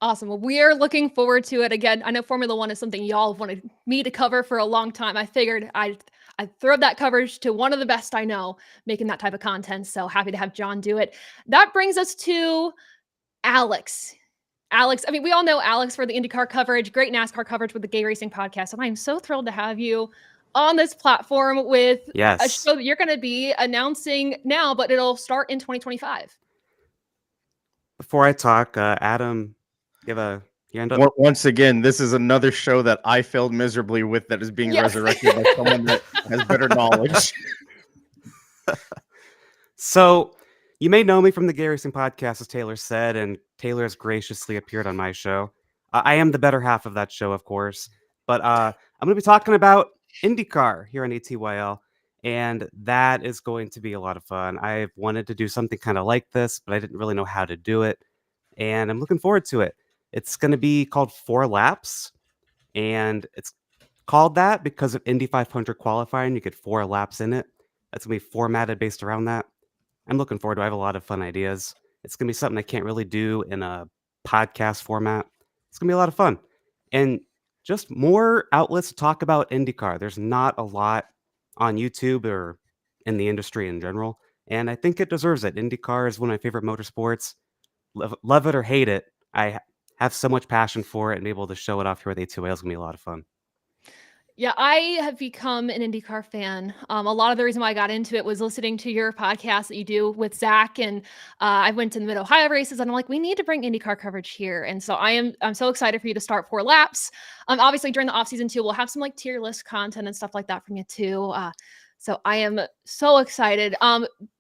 Speaker 1: Awesome. Well, we are looking forward to it. Again, I know Formula One is something y'all have wanted me to cover for a long time. I figured I'd throw that coverage to one of the best I know making that type of content. So happy to have John do it. That brings us to Alex. Alex, I mean, we all know Alex for the IndyCar coverage, great NASCAR coverage with the Gay Racing Podcast. And I'm so thrilled to have you on this platform with a
Speaker 7: Yes.
Speaker 1: show that you're going to be announcing now, but it'll start in 2025.
Speaker 7: Before I talk, Adam, you have a hand up?
Speaker 8: Once again, this is another show that I failed miserably with that is being
Speaker 1: Yes.
Speaker 8: resurrected by someone that has better knowledge.
Speaker 7: So, you may know me from the Gay Racing Podcast, as Taylor said, and Taylor has graciously appeared on my show. I am the better half of that show, of course, but I'm going to be talking about IndyCar here on ATYL, and that is going to be a lot of fun. I've wanted to do something kind of like this, but I didn't really know how to do it, and I'm looking forward to it. It's going to be called 4 Laps, and it's called that because of Indy 500 qualifying. You get 4 laps in it. That's going to be formatted based around that. I'm looking forward to it. I have a lot of fun ideas. It's going to be something I can't really do in a podcast format. It's going to be a lot of fun. And just more outlets to talk about IndyCar. There's not a lot on YouTube or in the industry in general. And I think it deserves it. IndyCar is one of my favorite motorsports. Love it or hate it. I have so much passion for it and be able to show it off here with ATYL is going to be a lot of fun.
Speaker 1: Yeah, I have become an IndyCar fan. A lot of the reason why I got into it was listening to your podcast that you do with Zach, and I went to the Mid-Ohio races, and I'm like, we need to bring IndyCar coverage here. And so I'm so excited for you to start 4 Laps. Obviously during the off season too, we'll have some like tier list content and stuff like that from you too. So I am so excited.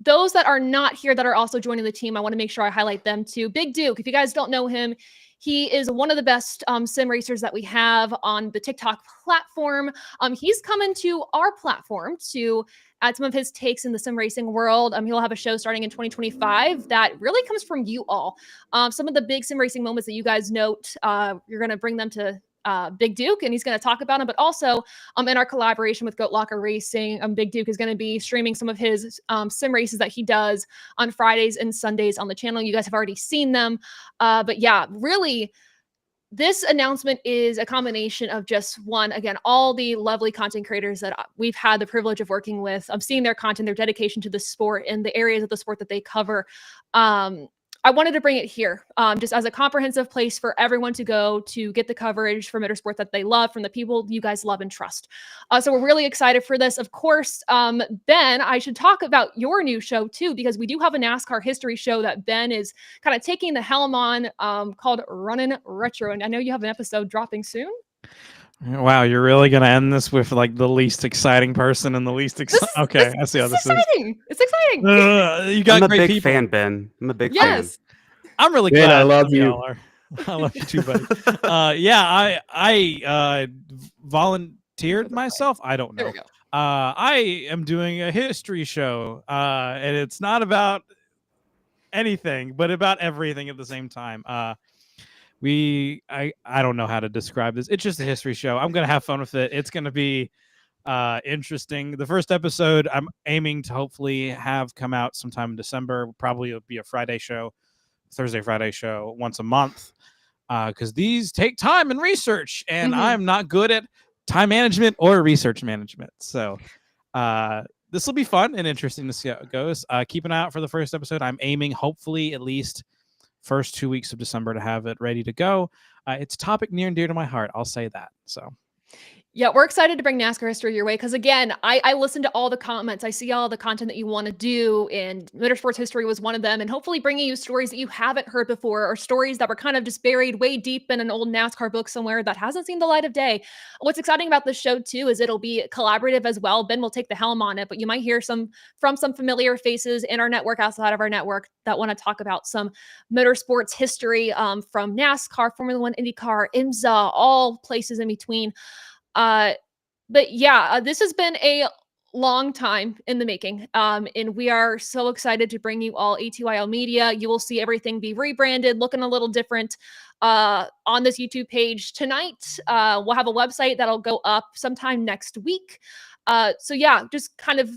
Speaker 1: Those that are not here that are also joining the team, I want to make sure I highlight them too. Big Duke, if you guys don't know him, he is one of the best sim racers that we have on the TikTok platform. He's coming to our platform to add some of his takes in the sim racing world. He'll have a show starting in 2025 that really comes from you all. Some of the big sim racing moments that you guys note, you're going to bring them to Big Duke, and he's going to talk about them. But also in our collaboration with Goat Locker Racing, Big Duke is going to be streaming some of his sim races that he does on Fridays and Sundays on the channel. You guys have already seen them. But yeah, really, this announcement is a combination of just one, again, all the lovely content creators that we've had the privilege of working with. I'm seeing their content, their dedication to the sport and the areas of the sport that they cover. I wanted to bring it here just as a comprehensive place for everyone to go to get the coverage for motorsport that they love from the people you guys love and trust. So we're really excited for this. Of course, Ben, I should talk about your new show too, because we do have a NASCAR history show that Ben is kind of taking the helm on called Runnin' Retro. And I know you have an episode dropping soon.
Speaker 2: Wow, you're really gonna end this with like the least exciting person and the least okay, I see how this is.
Speaker 1: It's exciting.
Speaker 2: You got
Speaker 7: I'm a
Speaker 2: great
Speaker 7: big
Speaker 2: people.
Speaker 7: fan, Ben. I'm a big
Speaker 1: Yes.
Speaker 2: I'm really
Speaker 6: Ben,
Speaker 2: glad.
Speaker 6: I love
Speaker 2: some of
Speaker 6: you.
Speaker 2: y'all are. I love you too, buddy. Yeah, I volunteered myself. I don't
Speaker 1: There
Speaker 2: know.
Speaker 1: we go.
Speaker 2: I am doing a history show, and it's not about anything, but about everything at the same time. I don't know how to describe this. It's just a history show. I'm gonna have fun with it. It's gonna be interesting. The first episode I'm aiming to hopefully have come out sometime in December. Probably it'll be a Friday show, Thursday, Friday show once a month. Because these take time and research, and I'm not good at time management or research management. So this will be fun and interesting to see how it goes. Keep an eye out for the first episode. I'm aiming hopefully at least first 2 weeks of December to have it ready to go. It's a topic near and dear to my heart. I'll say that. So
Speaker 1: Yeah, we're excited to bring NASCAR history your way because, again, I listen to all the comments. I see all the content that you want to do, and motorsports history was one of them. And hopefully bringing you stories that you haven't heard before or stories that were kind of just buried way deep in an old NASCAR book somewhere that hasn't seen the light of day. What's exciting about this show, too, is it'll be collaborative as well. Ben will take the helm on it, but you might hear from some familiar faces in our network, outside of our network, that want to talk about some motorsports history from NASCAR, Formula One, IndyCar, IMSA, all places in between. But yeah, this has been a long time in the making. And we are so excited to bring you all ATYL media. You will see everything be rebranded, looking a little different on this YouTube page tonight. We'll have a website that'll go up sometime next week. So yeah, just kind of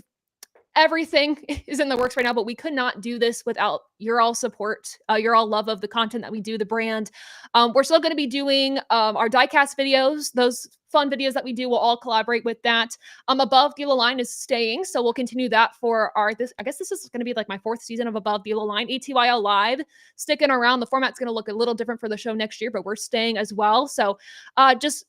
Speaker 1: everything is in the works right now, but we could not do this without your all support, your all love of the content that we do, the brand. We're still going to be doing our diecast videos. Those fun videos that we do, we'll all collaborate with that. Above the Line is staying, so we'll continue that for I guess this is going to be like my 4th season of Above the Line. ATYL Live sticking around. The format's going to look a little different for the show next year, but we're staying as well. So just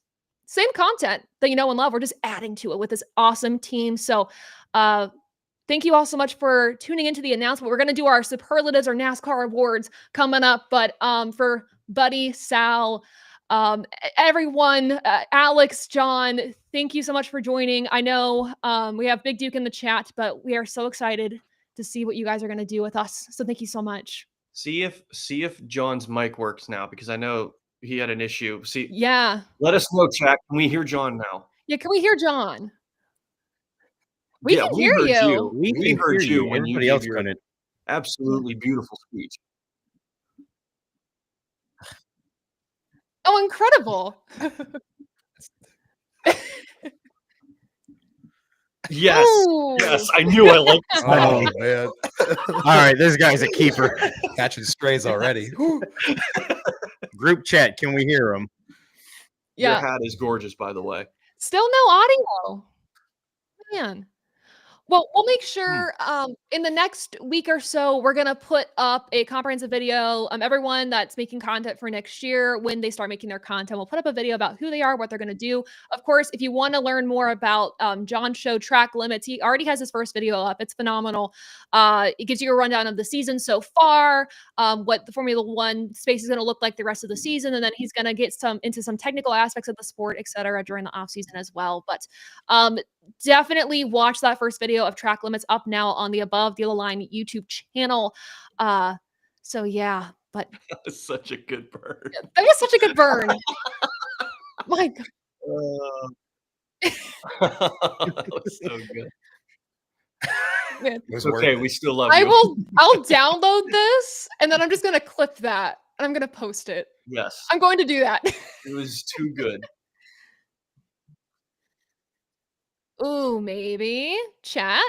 Speaker 1: same content that you know and love. We're just adding to it with this awesome team. So thank you all so much for tuning into the announcement. We're going to do our Superlatives or NASCAR awards coming up, but for Buddy, Sal, everyone, Alex, John, thank you so much for joining. I know we have Big Duke in the chat, but we are so excited to see what you guys are going to do with us. So thank you so much.
Speaker 3: See if John's mic works now, because I know he had an issue.
Speaker 1: Yeah.
Speaker 3: Let us know, chat. Can we hear John now?
Speaker 1: Yeah, can we hear John? We can hear
Speaker 3: heard
Speaker 1: you.
Speaker 3: We heard you when
Speaker 8: Everybody
Speaker 3: you
Speaker 8: else
Speaker 3: gave your
Speaker 8: couldn't.
Speaker 3: absolutely beautiful speech.
Speaker 1: Oh, incredible.
Speaker 3: Yes.
Speaker 1: Ooh.
Speaker 3: Yes, I knew I liked this guy.
Speaker 5: Oh man,
Speaker 8: All right, this guy's a keeper.
Speaker 5: catching strays already.
Speaker 8: Group chat, can we hear him?
Speaker 3: Your
Speaker 1: Yeah.
Speaker 3: hat is gorgeous, by the way.
Speaker 1: Still no audio. Man. Well, we'll make sure in the next week or so, we're going to put up a comprehensive video. Everyone that's making content for next year, when they start making their content, we'll put up a video about who they are, what they're going to do. Of course, if you want to learn more about John's show, Track Limits, he already has his first video up. It's phenomenal. It gives you a rundown of the season so far, what the Formula One space is going to look like the rest of the season, and then he's going to get into some technical aspects of the sport, etc., during the off season as well. But definitely watch that first video of Track Limits up now on the Above the Line YouTube channel. So yeah, but
Speaker 3: That was such a good burn.
Speaker 1: that was such a good burn. My God.
Speaker 3: That was so good.
Speaker 1: Man.
Speaker 5: It was
Speaker 3: It's okay,
Speaker 5: worth it.
Speaker 3: we still love
Speaker 1: I'll
Speaker 3: you.
Speaker 1: download this and then I'm just gonna clip that and I'm gonna post it.
Speaker 3: Yes,
Speaker 1: I'm going to do that.
Speaker 3: it was too good.
Speaker 1: Ooh, maybe chat.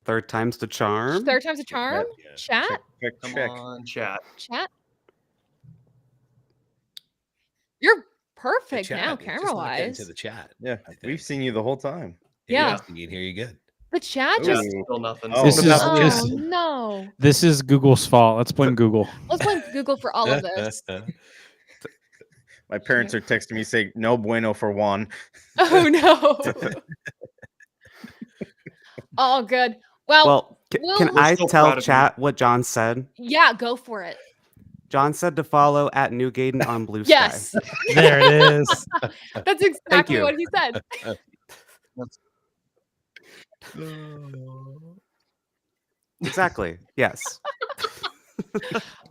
Speaker 7: Third time's the charm.
Speaker 1: Third time's a charm.
Speaker 5: Yeah.
Speaker 1: Chat.
Speaker 3: Come
Speaker 8: Check.
Speaker 3: on, chat.
Speaker 1: Chat. You're
Speaker 5: The
Speaker 1: perfect
Speaker 5: chat,
Speaker 1: now,
Speaker 5: it's just
Speaker 1: camera
Speaker 5: not getting
Speaker 1: wise.
Speaker 5: to the chat.
Speaker 8: Yeah,
Speaker 5: I think.
Speaker 8: we've seen you the whole time.
Speaker 1: Yeah.
Speaker 5: You can hear you good.
Speaker 1: The chat
Speaker 8: Ooh.
Speaker 1: just.
Speaker 3: Still nothing.
Speaker 8: Oh,
Speaker 2: This
Speaker 8: but
Speaker 2: is
Speaker 8: that's-
Speaker 1: Oh
Speaker 2: this,
Speaker 1: no.
Speaker 2: this is Google's fault. Let's blame Google.
Speaker 1: Let's blame Google for all of this.
Speaker 8: My parents are texting me saying no bueno for Juan.
Speaker 1: Oh no. All good.
Speaker 7: Well,
Speaker 1: we'll-
Speaker 7: can
Speaker 3: We're
Speaker 7: I
Speaker 3: still
Speaker 7: tell
Speaker 3: proud of you.
Speaker 7: chat what John said?
Speaker 1: Yeah, go for it.
Speaker 7: John said to follow at Newgaden on Blue Sky.
Speaker 1: Yes.
Speaker 2: There it is.
Speaker 1: That's exactly
Speaker 7: you.
Speaker 1: what he said.
Speaker 7: Exactly. Yes.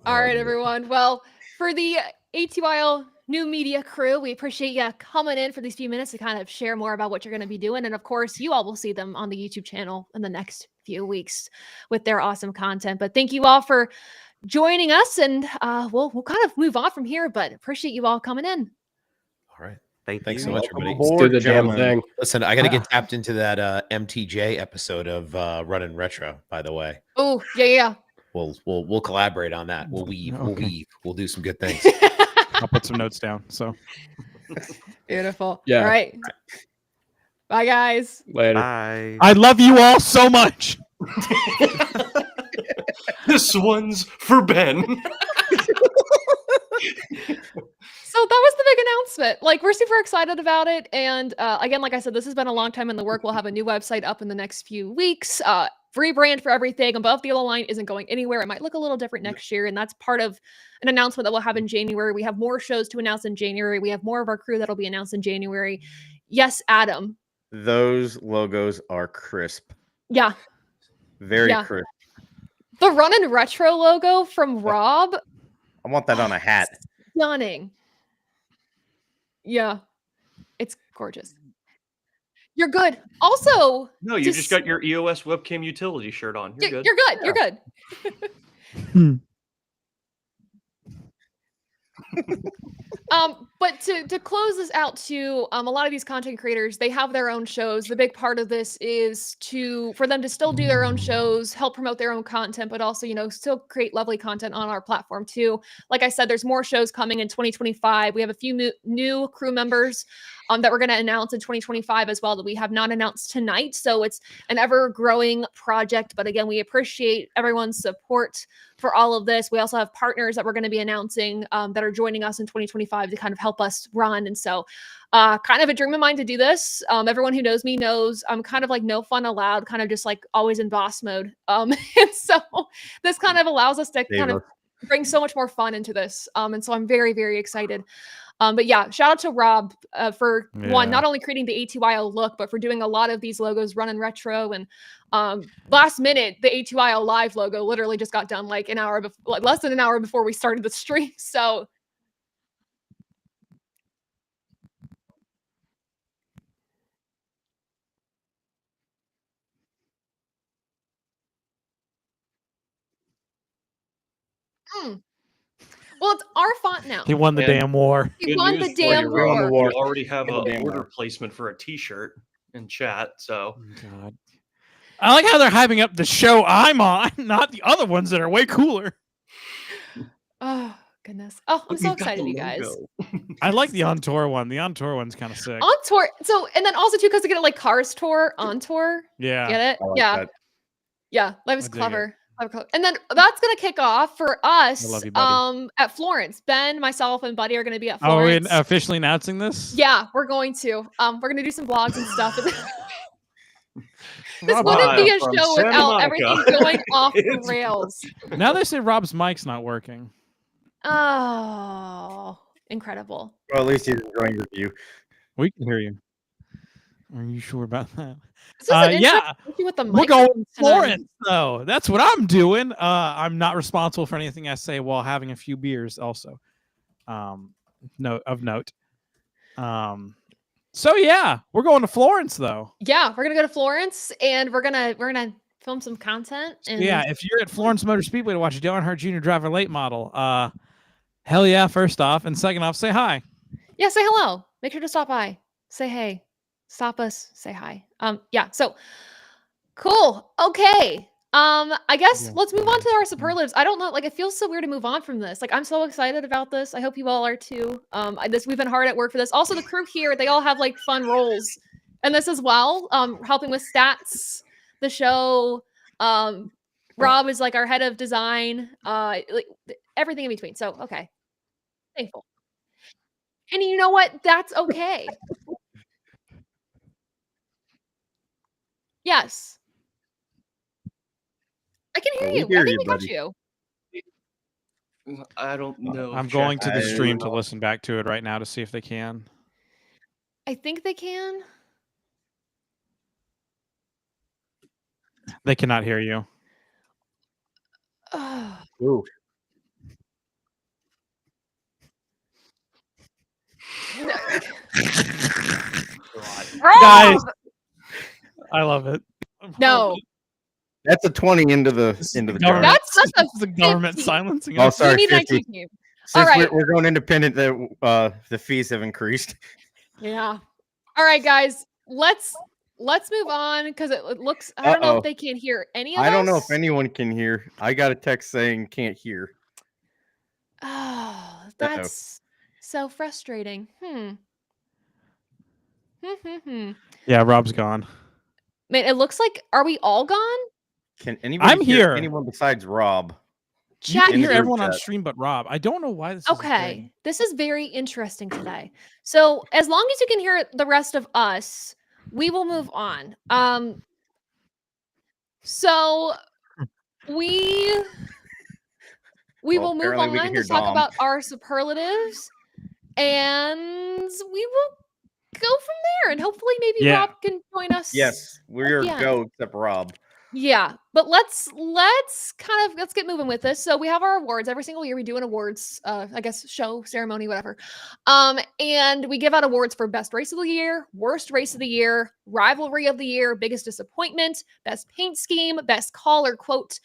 Speaker 1: All right, everyone. Well, for the ATYL new media crew, we appreciate you coming in for these few minutes to kind of share more about what you're going to be doing. And of course, you all will see them on the YouTube channel in the next few weeks with their awesome content. But thank you all for joining us, and we'll kind of move on from here, but appreciate you all coming in.
Speaker 5: All right.
Speaker 8: Thanks
Speaker 5: so much, everybody.
Speaker 6: Let's do the damn thing.
Speaker 5: Listen, I got to get tapped into that MTJ episode of Running Retro. By the way,
Speaker 1: Oh, yeah.
Speaker 5: we'll collaborate on that. We'll weave.
Speaker 2: Okay.
Speaker 5: We'll do some good things.
Speaker 2: I'll put some notes down. So
Speaker 1: Beautiful.
Speaker 6: Yeah.
Speaker 1: All right. Bye, guys.
Speaker 6: Later.
Speaker 7: Bye.
Speaker 2: I love you all so much.
Speaker 3: This one's for Ben.
Speaker 1: So that was the big announcement. Like, we're super excited about it. And again, like I said, this has been a long time in the work. We'll have a new website up in the next few weeks. Rebrand for everything. Above the Line isn't going anywhere. It might look a little different next year. And that's part of an announcement that we'll have in January. We have more shows to announce in January. We have more of our crew that'll be announced in January. Yes, Adam.
Speaker 8: Those logos are crisp.
Speaker 1: Yeah.
Speaker 8: Very
Speaker 1: Yeah.
Speaker 8: crisp.
Speaker 1: The Runnin' Retro logo from Rob.
Speaker 8: I want that on a hat.
Speaker 1: Stunning. Yeah. It's gorgeous. You're good. Also,
Speaker 3: No, you just got your EOS webcam utility shirt on. You're good.
Speaker 1: You're good. You're good. But to close this out too, a lot of these content creators, they have their own shows. The big part of this is for them to still do their own shows, help promote their own content, but also, still create lovely content on our platform too. Like I said, there's more shows coming in 2025. We have a few new crew members that we're going to announce in 2025 as well that we have not announced tonight. So it's an ever growing project. But again, we appreciate everyone's support for all of this. We also have partners that we're going to be announcing that are joining us in 2025 to kind of help us run. And so kind of a dream of mine to do this. Everyone who knows me knows I'm kind of like no fun allowed, kind of just like always in boss mode. And so this kind of allows us to kind of bring so much more fun into this. And so I'm very, very excited. But yeah, shout out to Rob for one, not only creating the ATYL look, but for doing a lot of these logos running retro. And last minute, the ATYL live logo literally just got done like an hour before, like less than an hour before we started the stream. So well, it's our font now.
Speaker 2: He won the
Speaker 3: And
Speaker 2: damn war.
Speaker 1: He won the
Speaker 3: news for
Speaker 1: damn
Speaker 3: you,
Speaker 8: We won the
Speaker 3: Rob.
Speaker 8: war.
Speaker 3: We already have
Speaker 8: Won the
Speaker 3: an
Speaker 8: damn
Speaker 3: order
Speaker 8: war.
Speaker 3: placement for a T-shirt in chat. So
Speaker 2: God. I like how they're hyping up the show I'm on, not the other ones that are way cooler.
Speaker 1: Oh goodness. Oh, I'm so excited, you guys.
Speaker 2: I like the on tour one. The on tour one's kind of sick.
Speaker 1: On tour. So, and then also too, because they get it like Cars Tour on tour.
Speaker 2: Yeah.
Speaker 1: Get it?
Speaker 8: I like
Speaker 1: Yeah.
Speaker 8: that.
Speaker 1: Yeah. That was
Speaker 2: I dig
Speaker 1: clever. And then that's gonna kick off for us
Speaker 2: love you, buddy.
Speaker 1: at Florence. Ben, myself, and Buddy are gonna be at
Speaker 2: Oh, are we
Speaker 1: Florence.
Speaker 2: officially announcing this?
Speaker 1: Yeah, we're going to. We're gonna do some vlogs and stuff. This
Speaker 2: Rob,
Speaker 1: wouldn't be a
Speaker 3: from
Speaker 1: show
Speaker 3: Santa
Speaker 1: without
Speaker 3: Monica.
Speaker 1: everything going off the
Speaker 3: It's-
Speaker 1: rails.
Speaker 2: Now they say Rob's mic's not working.
Speaker 1: Oh, incredible.
Speaker 8: Well, at least he's enjoying your view.
Speaker 2: We can hear you. Are you sure about that?
Speaker 1: This is an interesting
Speaker 2: Yeah,
Speaker 1: issue with the
Speaker 2: we're
Speaker 1: mic
Speaker 2: going to
Speaker 1: tonight.
Speaker 2: Florence, though. That's what I'm doing. I'm not responsible for anything I say while having a few beers. Also, note. So yeah, we're going to Florence, though.
Speaker 1: Yeah, we're gonna go to Florence and we're gonna film some content. And
Speaker 2: Yeah, if you're at Florence Motor Speedway to watch a Dale Earnhardt Jr. driver late model, hell yeah! First off, and second off, say hi.
Speaker 1: yeah, say hello. Make sure to stop by. Say hey. Stop us. Say hi. Yeah. So cool. Okay. I guess
Speaker 2: Yeah.
Speaker 1: let's move on to our superlatives. I don't know. Like, it feels so weird to move on from this. Like, I'm so excited about this. I hope you all are too. We've been hard at work for this. Also, the crew here, they all have like fun roles in this as well. Helping with stats, the show. Rob is like our head of design. Like everything in between. So okay. Thankful. And you know what? That's okay. Yes. I can hear
Speaker 8: Well, we
Speaker 1: you. I
Speaker 8: hear
Speaker 1: think
Speaker 8: you,
Speaker 1: we got
Speaker 8: buddy.
Speaker 1: you.
Speaker 3: I don't know.
Speaker 2: I'm
Speaker 3: if
Speaker 2: going
Speaker 3: chat
Speaker 2: to the
Speaker 3: can
Speaker 2: stream
Speaker 3: hear
Speaker 2: to
Speaker 3: me.
Speaker 2: listen back to it right now to see if they can.
Speaker 1: I think they can.
Speaker 2: They cannot hear you.
Speaker 1: Oh,
Speaker 8: Ooh.
Speaker 2: Guys, I love it.
Speaker 1: no.
Speaker 8: That's a 20 into the
Speaker 2: Government.
Speaker 8: jar.
Speaker 1: That's a
Speaker 2: the government
Speaker 1: 50.
Speaker 2: silencing
Speaker 8: Oh,
Speaker 2: us.
Speaker 1: We
Speaker 8: sorry,
Speaker 1: need an
Speaker 8: 50.
Speaker 1: IT team.
Speaker 8: Since
Speaker 1: right.
Speaker 8: we're going independent, the fees have increased.
Speaker 1: Yeah. All right, guys. Let's move on because it looks. I don't know
Speaker 8: Uh-oh.
Speaker 1: if they can hear any of us.
Speaker 8: I don't know if anyone can hear. I got a text saying can't hear.
Speaker 1: Oh, that's so frustrating.
Speaker 2: Yeah, Rob's gone.
Speaker 1: Man, it looks like. Are we all gone?
Speaker 8: Can anybody
Speaker 2: I'm
Speaker 8: hear
Speaker 2: here.
Speaker 8: anyone besides Rob?
Speaker 2: You
Speaker 1: Chat.
Speaker 2: can
Speaker 8: in the
Speaker 2: hear
Speaker 8: group
Speaker 2: everyone on
Speaker 8: chat.
Speaker 2: stream but Rob. I don't know why this is a
Speaker 1: Okay,
Speaker 2: thing.
Speaker 1: this is very interesting today. So as long as you can hear the rest of us, we will move on. So we
Speaker 8: Well,
Speaker 1: will move
Speaker 8: apparently we can
Speaker 1: on
Speaker 8: hear
Speaker 1: to talk
Speaker 8: Dom.
Speaker 1: about our superlatives, and we will go from there. And hopefully, maybe
Speaker 2: Yeah.
Speaker 1: Rob can join us.
Speaker 8: Yes, we're
Speaker 1: Yeah.
Speaker 8: go except Rob.
Speaker 1: Yeah, but let's get moving with this. So we have our awards every single year. We do an awards, I guess, show, ceremony, whatever. And we give out awards for best race of the year, worst race of the year, rivalry of the year, biggest disappointment, best paint scheme, best call or quote,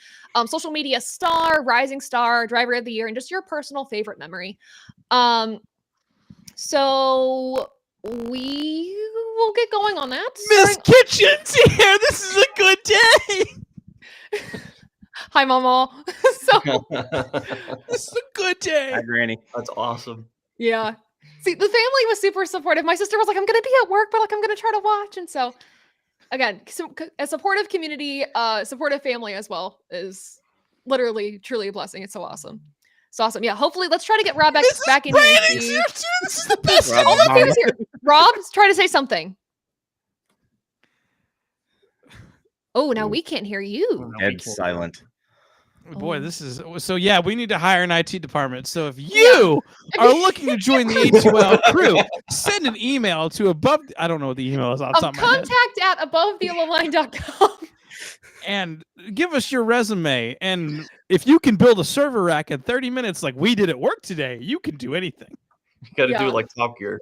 Speaker 1: social media star, rising star, driver of the year, and just your personal favorite memory. So we will get going on that.
Speaker 2: Miss Kitchen's here. This is a good day.
Speaker 1: Hi, Mama. So
Speaker 2: This is a good day.
Speaker 8: Hi, Granny.
Speaker 3: That's awesome.
Speaker 1: yeah. See, the family was super supportive. My sister was like, "I'm gonna be at work, but like I'm gonna try to watch." And so, again, a supportive community, supportive family as well is literally truly a blessing. It's so awesome. It's awesome. Yeah. Hopefully, let's try to get Rob back in here. and
Speaker 2: Brandon's
Speaker 1: see-
Speaker 2: here too. This is the best.
Speaker 8: Rob,
Speaker 1: Almost
Speaker 8: Mama.
Speaker 1: here. Rob's trying to say something. Oh, now we can't hear you.
Speaker 8: Dead silent.
Speaker 2: Boy,
Speaker 1: Oh.
Speaker 2: this is so. Yeah, we need to hire an IT department. So if you are looking to join the ATYL crew, send an email to above. I don't know what the email is off the top of my head.
Speaker 1: Contact at abovethealoline.com.
Speaker 2: And give us your resume. And if you can build a server rack in 30 minutes, like we did at work today, you can do anything.
Speaker 3: You got to
Speaker 1: Yeah.
Speaker 3: do it like Top Gear.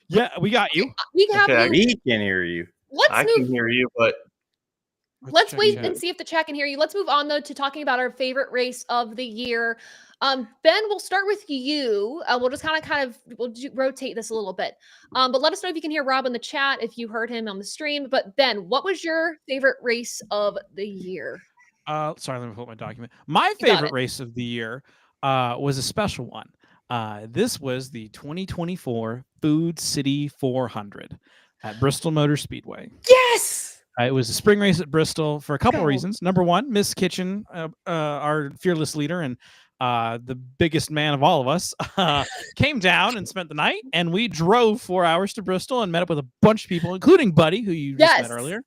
Speaker 2: Yeah, we got you.
Speaker 1: We can have
Speaker 3: Okay,
Speaker 1: you.
Speaker 8: We can hear you.
Speaker 1: Let's
Speaker 3: I
Speaker 1: move.
Speaker 3: can hear you, but
Speaker 1: Let's
Speaker 2: check
Speaker 1: wait
Speaker 2: it
Speaker 1: and
Speaker 2: out.
Speaker 1: see if the chat can hear you. Let's move on though to talking about our favorite race of the year. Ben, we'll start with you. We'll just rotate this a little bit. But let us know if you can hear Rob in the chat, if you heard him on the stream. But Ben, what was your favorite race of the year?
Speaker 2: Sorry, let me pull up my document. My
Speaker 1: You got
Speaker 2: favorite
Speaker 1: it.
Speaker 2: race of the year was a special one. This was the 2024 Food City 400 at Bristol Motor Speedway.
Speaker 1: Yes.
Speaker 2: It was a spring race at Bristol for a couple
Speaker 1: Go.
Speaker 2: reasons. Number one, Miss Kitchen, our fearless leader and the biggest man of all of us, came down and spent the night. And we drove 4 hours to Bristol and met up with a bunch of people, including Buddy, who you just
Speaker 1: Yes.
Speaker 2: met earlier,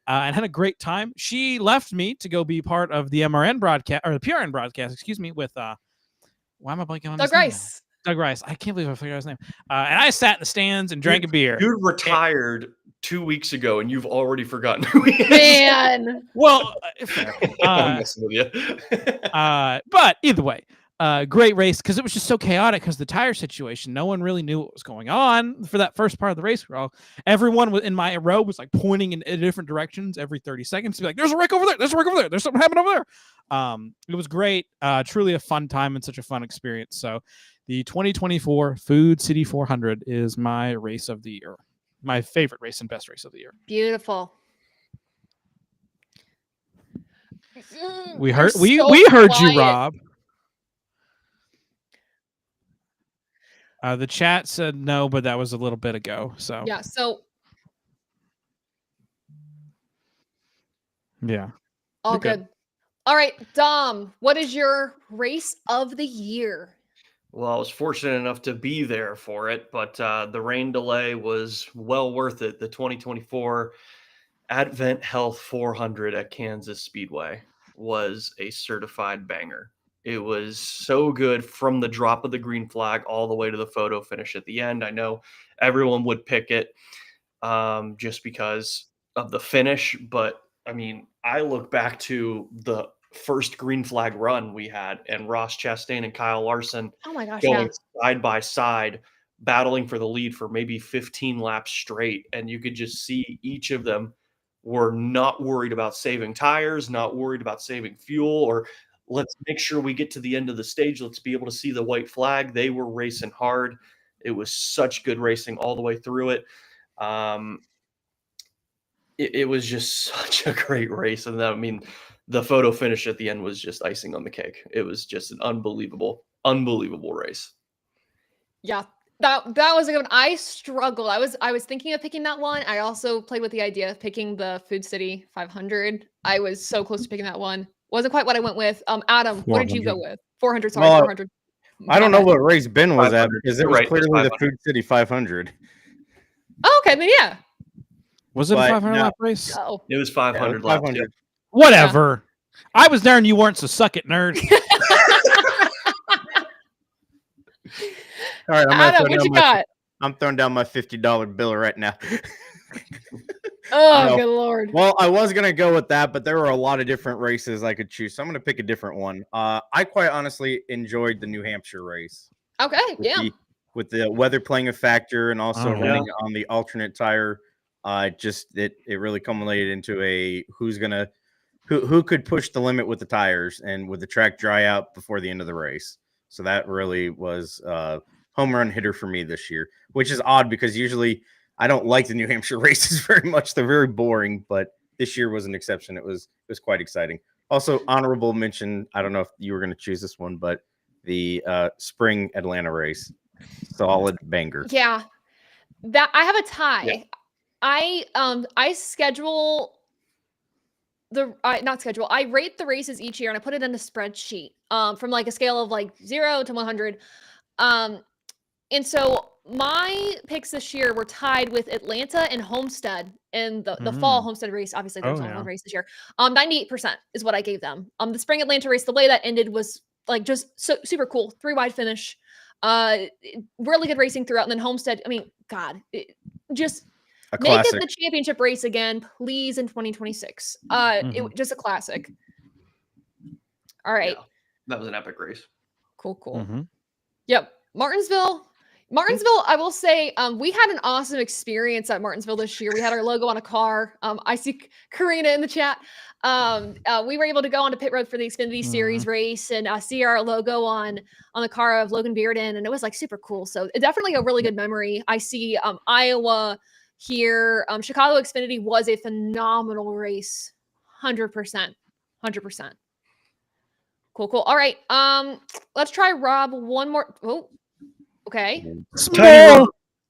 Speaker 2: and had a great time. She left me to go be part of the MRN broadcast, or the PRN broadcast, excuse me, with why am I blanking on
Speaker 1: Doug
Speaker 2: his name now?
Speaker 1: Rice.
Speaker 2: Doug Rice. I can't believe I figured out his name. And I sat in the stands and drank a beer.
Speaker 3: dude retired 2 weeks ago, and you've already forgotten who he is.
Speaker 1: Man.
Speaker 2: Well, fair.
Speaker 3: I'm messing with you.
Speaker 2: But either way, great race because it was just so chaotic because the tire situation. No one really knew what was going on for that first part of the race. Everyone in my row was like pointing in different directions every 30 seconds to be like, "There's a wreck over there. There's a wreck over there. There's something happening over there." It was great. Truly a fun time and such a fun experience. So, the 2024 Food City 400 is my race of the year. My favorite race and best race of the year.
Speaker 1: Beautiful.
Speaker 2: We
Speaker 1: You're
Speaker 2: heard we
Speaker 1: so
Speaker 2: heard
Speaker 1: quiet.
Speaker 2: you, Rob. The chat said no, but that was a little bit ago. So
Speaker 1: Yeah. So
Speaker 2: yeah.
Speaker 1: all
Speaker 2: You're good.
Speaker 1: good. All right, Dom, what is your race of the year?
Speaker 3: Well, I was fortunate enough to be there for it, but the rain delay was well worth it. The 2024 Advent Health 400 at Kansas Speedway was a certified banger. It was so good from the drop of the green flag all the way to the photo finish at the end. I know everyone would pick it just because of the finish, but I mean, I look back to the first green flag run we had, and Ross Chastain and Kyle Larson
Speaker 1: Oh my gosh,
Speaker 3: going
Speaker 1: yeah.
Speaker 3: side by side, battling for the lead for maybe 15 laps straight. And you could just see each of them were not worried about saving tires, not worried about saving fuel, or let's make sure we get to the end of the stage. Let's be able to see the white flag. They were racing hard. It was such good racing all the way through it. It was just such a great race. And I mean, the photo finish at the end was just icing on the cake. It was just an unbelievable race.
Speaker 1: Yeah. That was a good one. I struggled. I was thinking of picking that one. I also played with the idea of picking the Food City 500. I was so close to picking that one. Wasn't quite what I went with. Adam, what did you go with? 400, sorry,
Speaker 8: Well,
Speaker 1: 400.
Speaker 8: I don't
Speaker 1: My
Speaker 8: know
Speaker 1: bad.
Speaker 8: what race Ben was at
Speaker 3: 500.
Speaker 8: because it
Speaker 3: You're
Speaker 8: was
Speaker 3: right, it's
Speaker 8: clearly the
Speaker 3: 500.
Speaker 8: Food City 500.
Speaker 1: Oh, okay, then yeah.
Speaker 2: Was it a
Speaker 8: But
Speaker 2: 500
Speaker 8: no.
Speaker 2: lap race?
Speaker 1: Oh.
Speaker 3: It was 500 laps.
Speaker 8: 500.
Speaker 2: Whatever. I was there and you weren't, so suck it, nerd.
Speaker 8: All right,
Speaker 1: Adam, what you got?
Speaker 8: I'm throwing down my $50 bill right now.
Speaker 1: Oh,
Speaker 8: No.
Speaker 1: good lord.
Speaker 8: Well, I was gonna go with that, but there were a lot of different races I could choose, so I'm gonna pick a different one. I quite honestly enjoyed the New Hampshire race
Speaker 1: Okay,
Speaker 8: with
Speaker 1: yeah.
Speaker 8: with the weather playing a factor and also
Speaker 2: Oh, yeah.
Speaker 8: running on the alternate tire. It really culminated into a who could push the limit with the tires and with the track dry out before the end of the race. So that really was home run hitter for me this year, which is odd because usually I don't like the New Hampshire races very much. They're very boring, but this year was an exception. It was quite exciting. Also, honorable mention, I don't know if you were going to choose this one, but the spring Atlanta race. Solid banger.
Speaker 1: Yeah. That I have a tie.
Speaker 3: Yeah.
Speaker 1: I schedule I rate the races each year and I put it in a spreadsheet from like a scale of like 0 to 100. And so my picks this year were tied with Atlanta and Homestead in the fall Homestead race. Obviously, there was only one race this year. 98% is what I gave them. The spring Atlanta race, the way that ended was like just so super cool. 3 wide finish. Really good racing throughout. And then Homestead, I mean, God, just
Speaker 8: A
Speaker 1: make
Speaker 8: classic.
Speaker 1: it the championship race again, please, in 2026. It just a classic. All right.
Speaker 3: Yeah, that was an epic race.
Speaker 1: Cool.
Speaker 2: Mm-hmm.
Speaker 1: Yep. Martinsville, I will say, we had an awesome experience at Martinsville this year. We had our logo on a car. I see Karina in the chat. We were able to go onto pit road for the Xfinity Series race and see our logo on the car of Logan Bearden, and it was like super cool. So definitely a really good memory. I see Iowa here. Chicago Xfinity was a phenomenal race. 100%. Cool. All right. Let's try Rob one more. Oh, okay.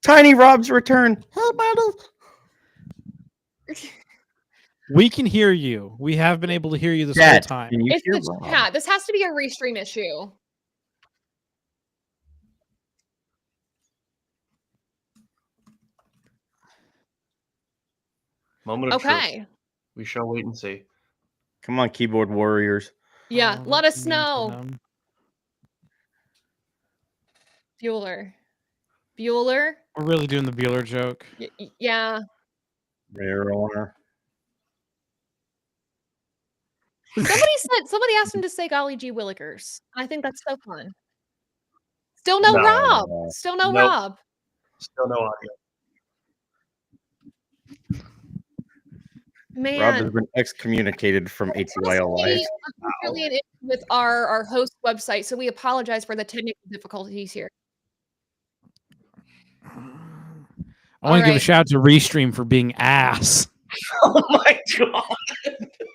Speaker 8: Tiny Rob's return.
Speaker 2: We can hear you. We have been able to hear you this whole
Speaker 8: Dad,
Speaker 2: time.
Speaker 8: can you
Speaker 1: It's
Speaker 8: hear
Speaker 1: the
Speaker 8: Rob?
Speaker 1: chat. This has to be a restream issue.
Speaker 3: Moment of truth.
Speaker 1: Okay.
Speaker 3: We shall wait and see.
Speaker 8: Come on, keyboard warriors.
Speaker 1: Yeah. Let
Speaker 2: let's
Speaker 1: us
Speaker 2: mention
Speaker 1: know.
Speaker 2: them.
Speaker 1: Bueller.
Speaker 2: We're really doing the Bueller joke.
Speaker 1: Yeah.
Speaker 8: Marijuana.
Speaker 1: Somebody asked him to say golly gee willikers. I think that's so fun. Still no
Speaker 3: No.
Speaker 1: Rob. Still no
Speaker 3: Nope.
Speaker 1: Rob.
Speaker 3: Still no audio.
Speaker 1: Man.
Speaker 8: Rob has been excommunicated from ATYL Live.
Speaker 1: Unfortunately, an issue with our host website, so we apologize for the technical difficulties here.
Speaker 2: I want to give a
Speaker 1: right.
Speaker 2: shout out to Restream for being ass.
Speaker 3: Oh my god.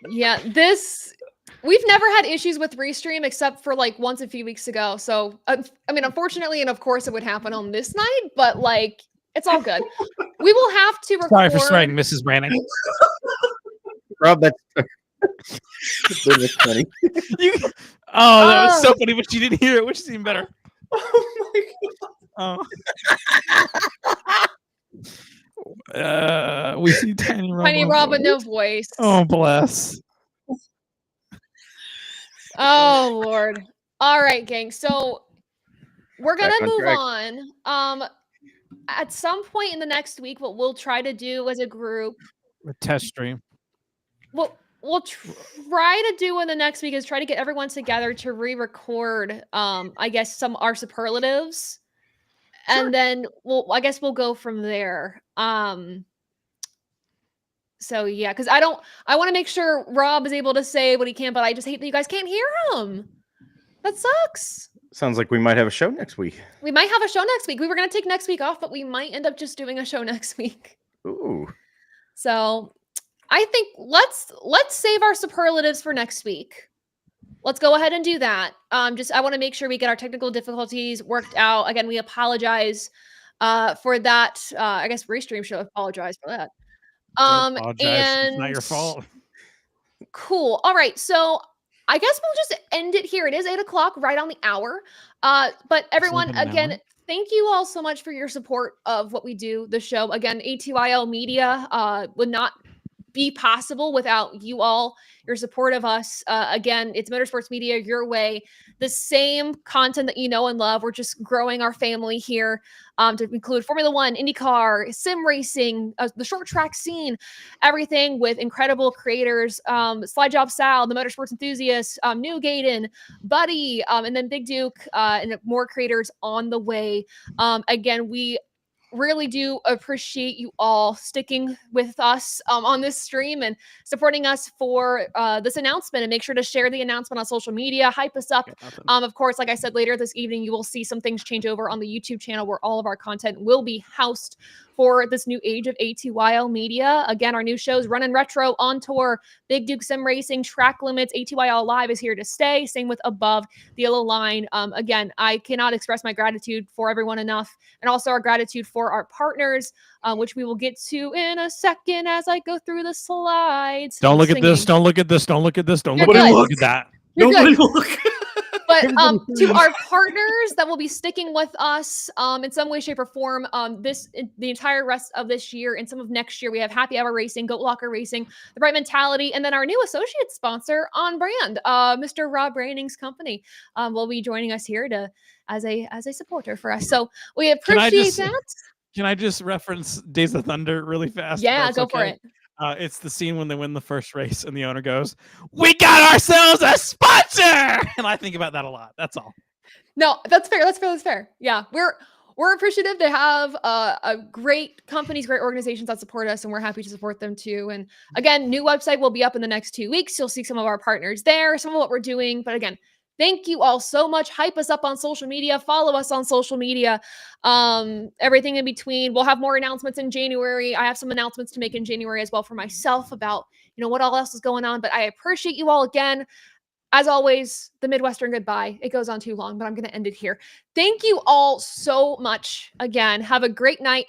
Speaker 1: Yeah, we've never had issues with Restream except for like once a few weeks ago. So, I mean, unfortunately, and of course it would happen on this night, but like, it's all good. We will have to record.
Speaker 2: Sorry for swearing, Mrs. Brannick.
Speaker 8: Rob, that's funny.
Speaker 2: That was so funny, but you didn't hear it, which is even better.
Speaker 3: Oh my god.
Speaker 2: We see Tiny Rob.
Speaker 1: Tiny Rob with no voice.
Speaker 2: Oh, bless.
Speaker 1: Oh Lord. All right, gang. So we're gonna
Speaker 8: Back on
Speaker 1: move
Speaker 8: track.
Speaker 1: on. At some point in the next week, what we'll try to do as a group,
Speaker 2: A test stream.
Speaker 1: what we'll try to do in the next week is try to get everyone together to re-record I guess our superlatives. And then I guess we'll go from there. So yeah, because I want to make sure Rob is able to say what he can, but I just hate that you guys can't hear him. That sucks.
Speaker 8: Sounds like we might have a show next week.
Speaker 1: We might have a show next week. We were gonna take next week off, but we might end up just doing a show next week.
Speaker 8: Ooh.
Speaker 1: So I think let's save our superlatives for next week. Let's go ahead and do that. I want to make sure we get our technical difficulties worked out. Again, we apologize for that. I guess Restream should apologize for that.
Speaker 2: Don't apologize.
Speaker 1: And
Speaker 2: It's not your fault.
Speaker 1: Cool. All right. So I guess we'll just end it here. It is 8:00, right on the hour. But everyone,
Speaker 2: Sleeping an
Speaker 1: again,
Speaker 2: hour.
Speaker 1: thank you all so much for your support of what we do, the show. Again, ATYL Media would not be possible without you all, your support of us. Again, it's Motorsports Media your way. The same content that you know and love. We're just growing our family here to include Formula One, IndyCar, sim racing, the short track scene, everything with incredible creators. Slide Job Sal, the Motorsports Enthusiast, New Gaiden, Buddy, and then Big Duke, and more creators on the way. Again, we really do appreciate you all sticking with us on this stream and supporting us for this announcement. And make sure to share the announcement on social media, hype us up. Of course, like I said, later this evening, you will see some things change over on the YouTube channel where all of our content will be housed for this new age of ATYL media. Again, our new shows, Runnin' Retro, On Tour, Big Duke Sim Racing, Track Limits, ATYL Live is here to stay. Same with Above the Yellow Line. Again, I cannot express my gratitude for everyone enough, and also our gratitude for our partners, which we will get to in a second as I go through the slides.
Speaker 2: Don't
Speaker 1: I'm
Speaker 2: look at this.
Speaker 1: singing.
Speaker 2: Don't look at this. Don't look at this. Don't
Speaker 1: You're
Speaker 2: look at
Speaker 1: good.
Speaker 2: this. Look at that.
Speaker 1: You're
Speaker 4: Nobody
Speaker 1: good.
Speaker 4: look.
Speaker 1: But
Speaker 4: Everybody
Speaker 1: to
Speaker 4: freeze.
Speaker 1: our partners that will be sticking with us in some way, shape, or form the entire rest of this year and some of next year, we have Happy Hour Racing, Goat Locker Racing, The Bright Mentality, and then our new associate sponsor on brand, Mr. Rob Branning's company, will be joining us here as a supporter for us. So we appreciate that.
Speaker 2: Can I just reference Days of Thunder really fast?
Speaker 1: Yeah, go for it.
Speaker 2: It's the scene when they win the first race and the owner goes, "We got ourselves a sponsor," and I think about that a lot. That's all.
Speaker 1: No, that's fair. That's fair. Yeah, we're appreciative to have a great companies, great organizations that support us, and we're happy to support them too. And again, new website will be up in the next 2 weeks. You'll see some of our partners there, some of what we're doing. But again, thank you all so much. Hype us up on social media. Follow us on social media. Everything in between. We'll have more announcements in January. I have some announcements to make in January as well for myself about what all else is going on. But I appreciate you all again. As always, the Midwestern goodbye. It goes on too long, but I'm going to end it here. Thank you all so much again. Have a great night. And